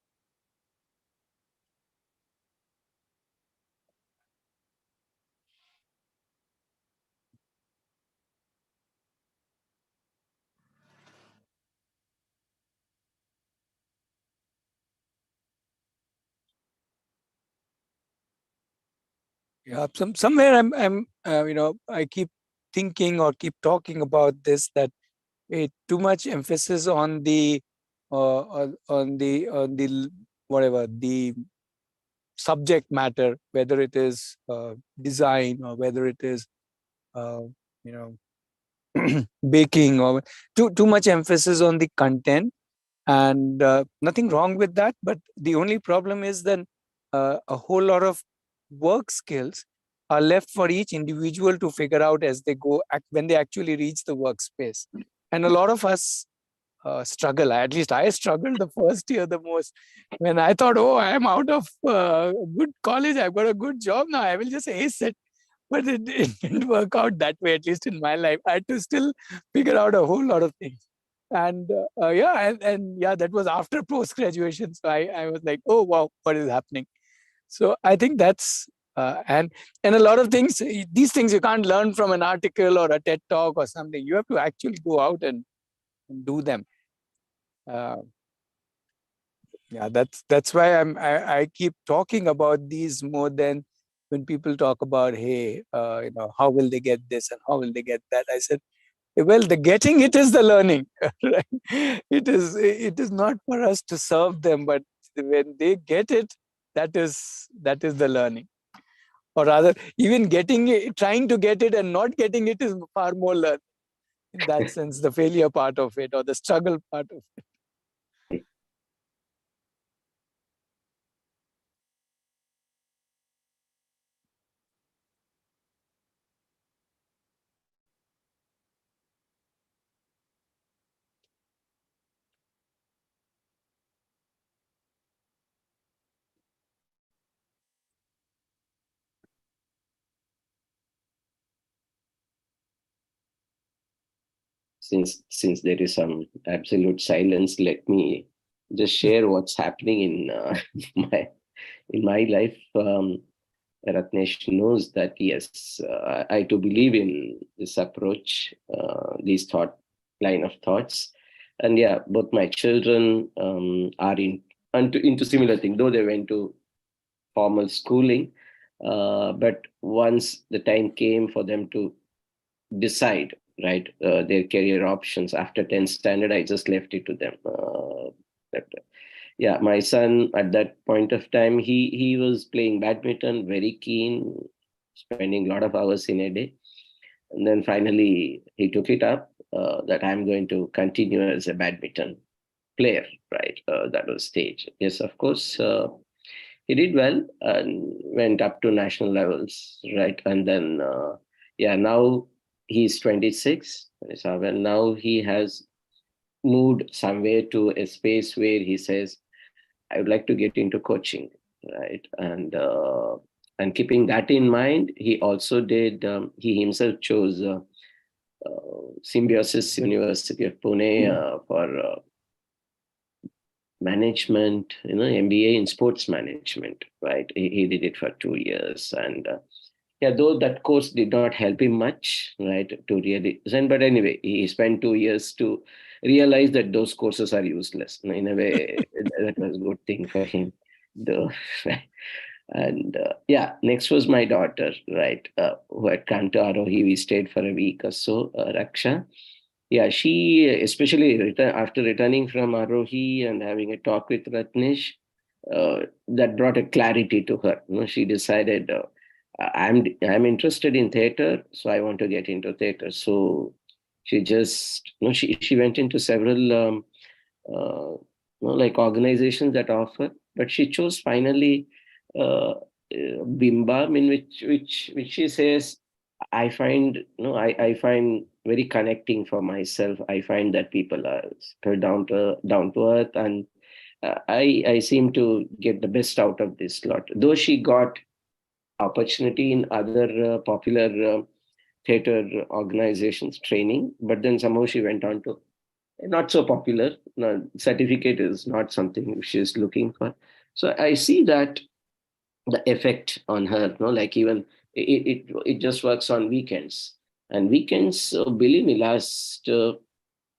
Yeah, somewhere I'm I keep thinking or keep talking about this, that too much emphasis on the whatever the subject matter, whether it is design or whether it is uh, you know baking, or too much emphasis on the content, and nothing wrong with that, but the only problem is then a whole lot of work skills are left for each individual to figure out as they go when they actually reach the workspace. And a lot of us struggle. At least I struggled the first year the most, when I thought, oh, I am out of good college, I've got a good job now, I will just ace it. But it didn't work out that way, at least in my life. I had to still figure out a whole lot of things. And yeah, that was after post graduation. So I was like, oh wow, what is happening? So I think that's and a lot of things, these things you can't learn from an article or a TED talk or something. You have to actually go out and do them. Yeah, that's why I keep talking about these more than when people talk about, hey, how will they get this and how will they get that? I said, well, the getting it is the learning. Right? It is not for us to serve them, but when they get it, that is the learning. Or rather, even getting it, trying to get it and not getting it is far more learning. In that sense, the failure part of it or the struggle part of it. Since there is some absolute silence, let me just share what's happening in my life. Ratnesh knows that yes, I too believe in this approach, these line of thoughts, and yeah, both my children are into similar thing, though they went to formal schooling, but once the time came for them to decide, right, their career options after 10th standard, I just left it to them. Yeah, my son at that point of time, he was playing badminton, very keen, spending a lot of hours in a day. And then finally he took it up, that I'm going to continue as a badminton player, right? That was stage. Yes, of course, he did well and went up to national levels, right? And then, yeah, now he's 26, 27. Now he has moved somewhere to a space where he says, I would like to get into coaching, right? And keeping that in mind, he also did, he himself chose Symbiosis University of Pune for management, MBA in sports management, right? He did it for 2 years. And yeah, though that course did not help him much, right, to really, but anyway, he spent 2 years to realize that those courses are useless. In a way, that was a good thing for him. Though, and yeah, next was my daughter, right, who had come to Aarohi. We stayed for a week or so, Raksha. Yeah, she, especially after returning from Aarohi and having a talk with Ratnesh, that brought a clarity to her. She decided, I'm interested in theater, so I want to get into theater. So she just, she went into several like organizations that offer, but she chose finally Bimbam, in which she says, I find, I find very connecting for myself. I find that people are down to earth, and I seem to get the best out of this lot. Though she got opportunity in other popular theater organizations training, but then somehow she went on to not so popular. No, certificate is not something she's looking for. So I see that the effect on her, like even it just works on weekends. And weekends, believe me, last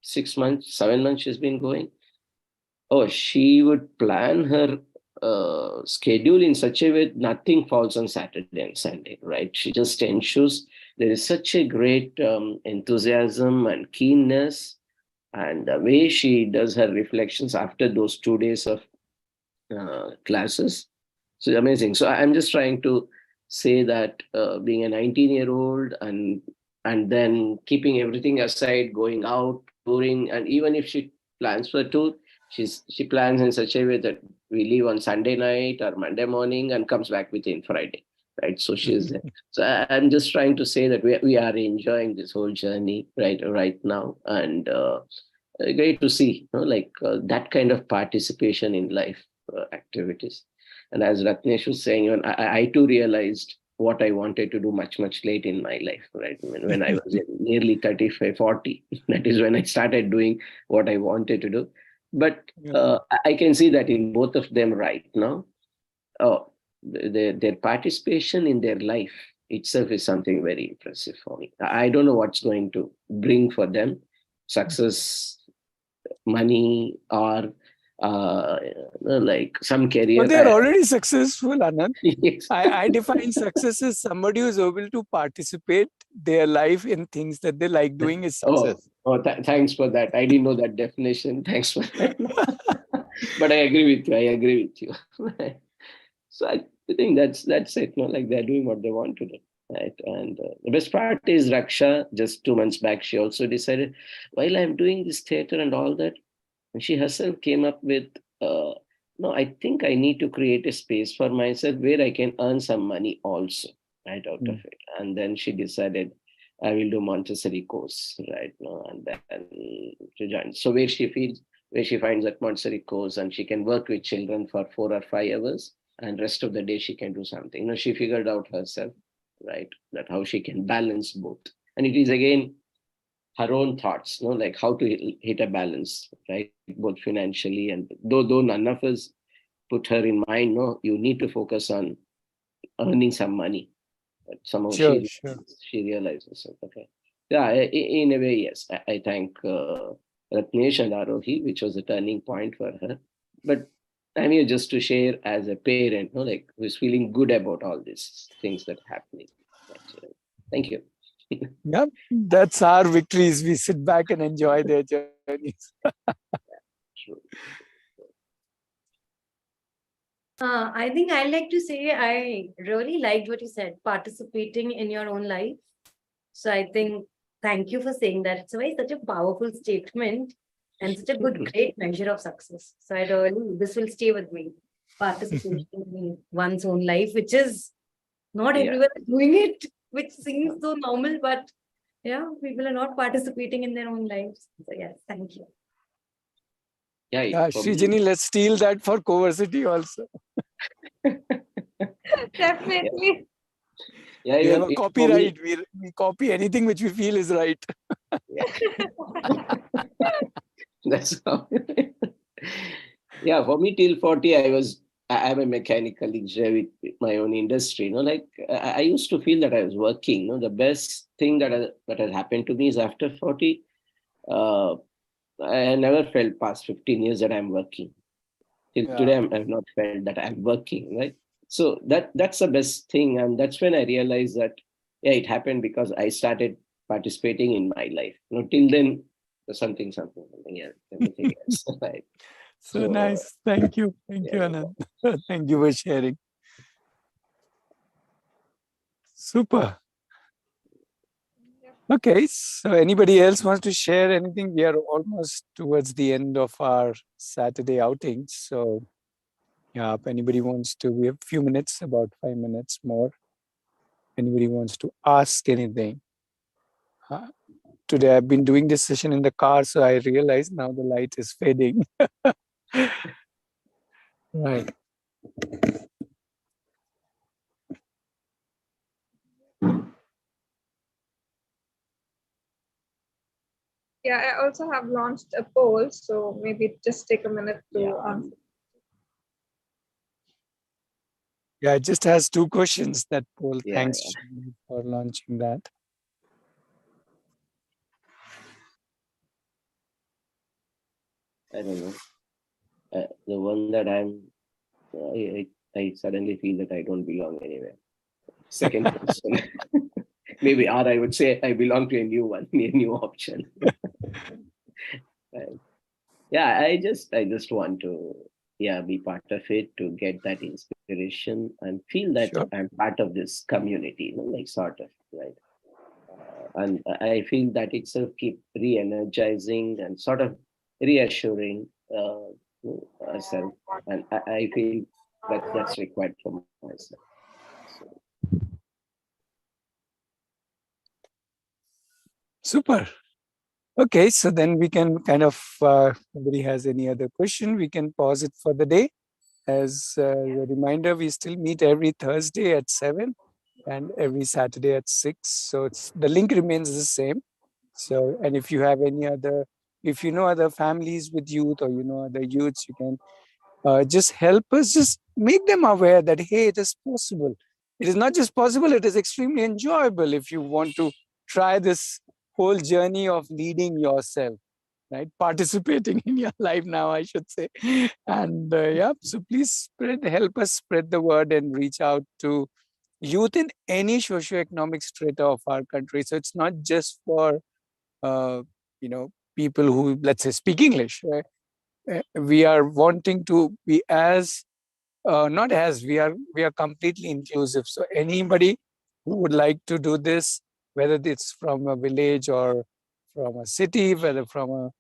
6 months, 7 months she's been going. Oh, she would plan her schedule in such a way nothing falls on Saturday and Sunday, right? She just ensures there is such a great enthusiasm and keenness, and the way she does her reflections after those 2 days of classes. So amazing. So I'm just trying to say that being a 19-year-old and then keeping everything aside, going out, touring, and even if she plans for a tour, she plans in such a way that we leave on Sunday night or Monday morning and comes back within Friday, right? So she's there. So I'm just trying to say that we are enjoying this whole journey right now, and great to see, like that kind of participation in life activities. And as Ratnesh was saying, I too realized what I wanted to do much late in my life, right? When I was nearly 35, 40, that is when I started doing what I wanted to do. But I can see that in both of them right now, their participation in their life itself is something very impressive for me. I don't know what's going to bring for them success, money, or like some career. But they're already successful, Anand. Yes. I define success as somebody who's able to participate their life in things that they like doing is success. Thanks for that. I didn't know that definition. Thanks for that. But I agree with you. So I think that's it. Like they're doing what they want to do. Right. And the best part is Raksha, just 2 months back, she also decided, while I'm doing this theater and all that, and she herself came up with, no, I think I need to create a space for myself where I can earn some money also, right, out of it. And then she decided, I will do Montessori course, right? And then to join. So where she finds that Montessori course, and she can work with children for 4 or 5 hours, and rest of the day she can do something. She figured out herself, right, that how she can balance both. And it is again her own thoughts, like how to hit a balance, right, both financially, and though none of us put her in mind, you need to focus on earning some money. But somehow Sure. she realizes it. Okay. Yeah, in a way, yes. I thank Ratnesh and Aarohi, which was a turning point for her. But I'm here just to share as a parent, like who's feeling good about all these things that are happening. Thank you. Yep, that's our victories. We sit back and enjoy their journeys. I think I'd like to say I really liked what you said, participating in your own life. So I think thank you for saying that. It's such a powerful statement and such a good, great measure of success. So this will stay with me. Participation in one's own life, which is not everyone is doing it, which seems so normal, but yeah, people are not participating in their own lives. So yes, thank you. Yeah, Srijini, let's steal that for Coversity also. Definitely. Yeah, we have a copyright. We copy anything which we feel is right. That's how. Yeah, for me till 40, I'm a mechanical engineer with my own industry. Like I used to feel that I was working. The best thing that has happened to me is after 40, I never felt past 15 years that I'm working. Till today, I've not felt that I'm working, right? So that's the best thing. And that's when I realized that, it happened because I started participating in my life. Till then, something else, everything else, right? So nice. Thank you. Thank you, Anand. Thank you for sharing. Super. Okay, so anybody else wants to share anything? We are almost towards the end of our Saturday outing. So yeah, if anybody wants to, we have a few minutes, about 5 minutes more. Anybody wants to ask anything? Today I've been doing this session in the car, so I realize now the light is fading. Right. Yeah, I also have launched a poll, so maybe just take a minute to answer. Yeah, it just has 2 questions, that poll. Yeah, Thanks for launching that. I don't know. The one that I suddenly feel that I don't belong anywhere. Second question. Maybe, or I would say I belong to a new one, a new option. Yeah, I just want to be part of it, to get that inspiration and feel that I'm part of this community, like sort of, right? And I feel that itself keep re-energizing and sort of reassuring ourselves, and I feel that that's required for myself. Super. Okay, so then we can kind of, nobody has any other question, we can pause it for the day. As a reminder, we still meet every Thursday at 7 and every Saturday at 6. So it's the link remains the same. So, and if you have any other, if you know other families with youth, or you know other youths, you can just help us, just make them aware that, hey, it is possible. It is not just possible, it is extremely enjoyable if you want to try this whole journey of leading yourself, right? Participating in your life now, I should say. And yeah, so please help us spread the word and reach out to youth in any socioeconomic strata of our country. So it's not just for, people who, let's say, speak English, right? We are wanting to be as, not as, we are completely inclusive. So anybody who would like to do this, whether it's from a village or from a city, whether from a,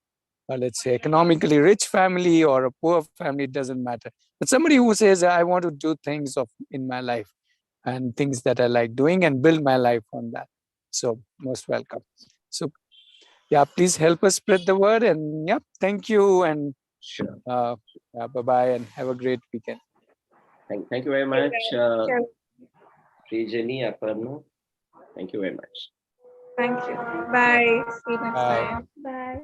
let's say, economically rich family or a poor family, it doesn't matter. But somebody who says, I want to do things in my life and things that I like doing and build my life on that. So most welcome. So yeah, please help us spread the word, and yeah, thank you, and sure. Bye-bye, and have a great weekend. Thank you very much, Srijani, Aparna. Thank you very much. Thank you. Bye. See you next time. Bye.